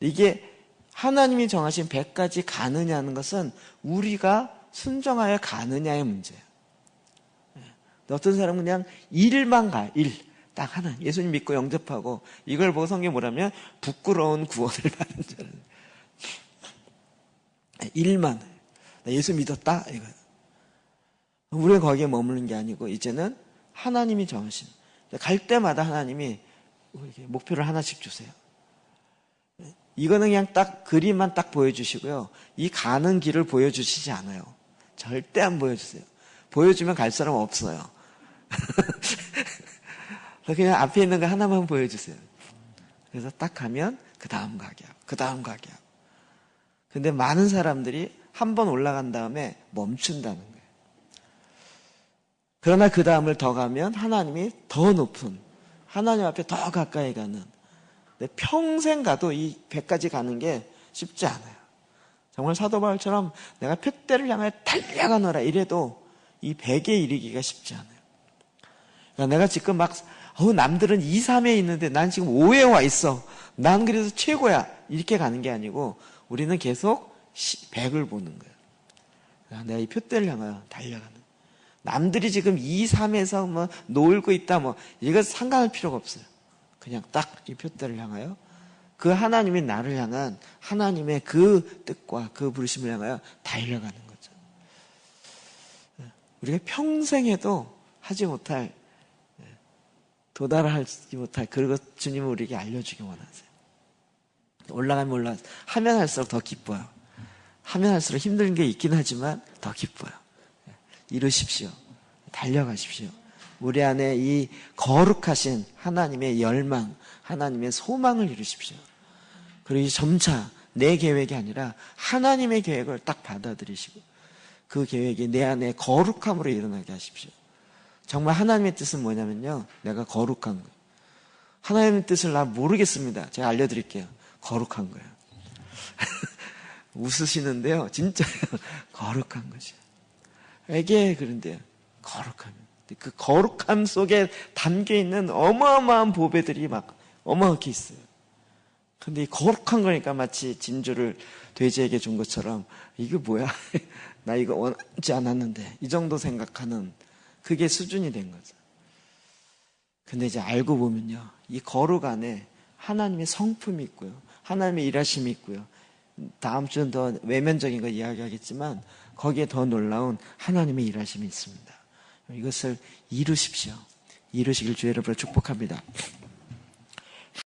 B: 이게 하나님이 정하신 100까지 가느냐는 것은 우리가 순종하여 가느냐의 문제예요. 어떤 사람은 그냥 1만 가, 1. 딱 하나. 예수님 믿고 영접하고 이걸 보고 성경이 뭐라면 부끄러운 구원을 받은 자는 1만. 나 예수 믿었다? 이거. 우리가 거기에 머무는 게 아니고 이제는 하나님이 정하신. 갈 때마다 하나님이 목표를 하나씩 주세요. 이거는 그냥 딱 그림만 딱 보여주시고요. 이 가는 길을 보여주시지 않아요. 절대 안 보여주세요. 보여주면 갈 사람 없어요. 그냥 앞에 있는 거 하나만 보여주세요. 그래서 딱 가면 그 다음 가게 하고 그 다음 가게 하고. 근데 많은 사람들이 한 번 올라간 다음에 멈춘다는 거예요. 그러나 그 다음을 더 가면 하나님이 더 높은 하나님 앞에 더 가까이 가는. 근데 평생 가도 이 100까지 가는 게 쉽지 않아요. 정말 사도 바울처럼 내가 표대를 향하여 달려가노라 이래도 이 100에 이르기가 쉽지 않아요. 그러니까 내가 지금 막 남들은 2, 3에 있는데 난 지금 5에 와 있어. 난 그래서 최고야. 이렇게 가는 게 아니고 우리는 계속 100을 보는 거예요. 내가 이 표대를 향하여 달려가는. 남들이 지금 2, 3에서 뭐 놀고 있다 뭐 이거 상관할 필요가 없어요. 그냥 딱 이 표대를 향하여 그 하나님이 나를 향한 하나님의 그 뜻과 그 부르심을 향하여 달려가는 거죠. 우리가 평생 해도 하지 못할, 도달하지 못할 그것 주님은 우리에게 알려주기 원하세요. 올라가면 하면 할수록 더 기뻐요. 하면 할수록 힘든 게 있긴 하지만 더 기뻐요. 이루십시오. 달려가십시오. 우리 안에 이 거룩하신 하나님의 열망, 하나님의 소망을 이루십시오. 그리고 점차 내 계획이 아니라 하나님의 계획을 딱 받아들이시고 그 계획이 내 안에 거룩함으로 일어나게 하십시오. 정말 하나님의 뜻은 뭐냐면요. 내가 거룩한 거예요. 하나님의 뜻을 나 모르겠습니다. 제가 알려드릴게요. 거룩한 거예요. 웃으시는데요. 진짜요. 거룩한 거죠. 이게 그런데요. 거룩함. 그 거룩함 속에 담겨있는 어마어마한 보배들이 막 어마어마하게 있어요. 근데 이 거룩한 거니까 마치 진주를 돼지에게 준 것처럼 이게 뭐야? 나 이거 원하지 않았는데 이 정도 생각하는 그게 수준이 된 거죠. 근데 이제 알고 보면요. 이 거룩 안에 하나님의 성품이 있고요. 하나님의 일하심이 있고요. 다음 주는 더 외면적인 거 이야기하겠지만 거기에 더 놀라운 하나님의 일하심이 있습니다. 이것을 이루십시오. 이루시길 주의 이름으로 축복합니다.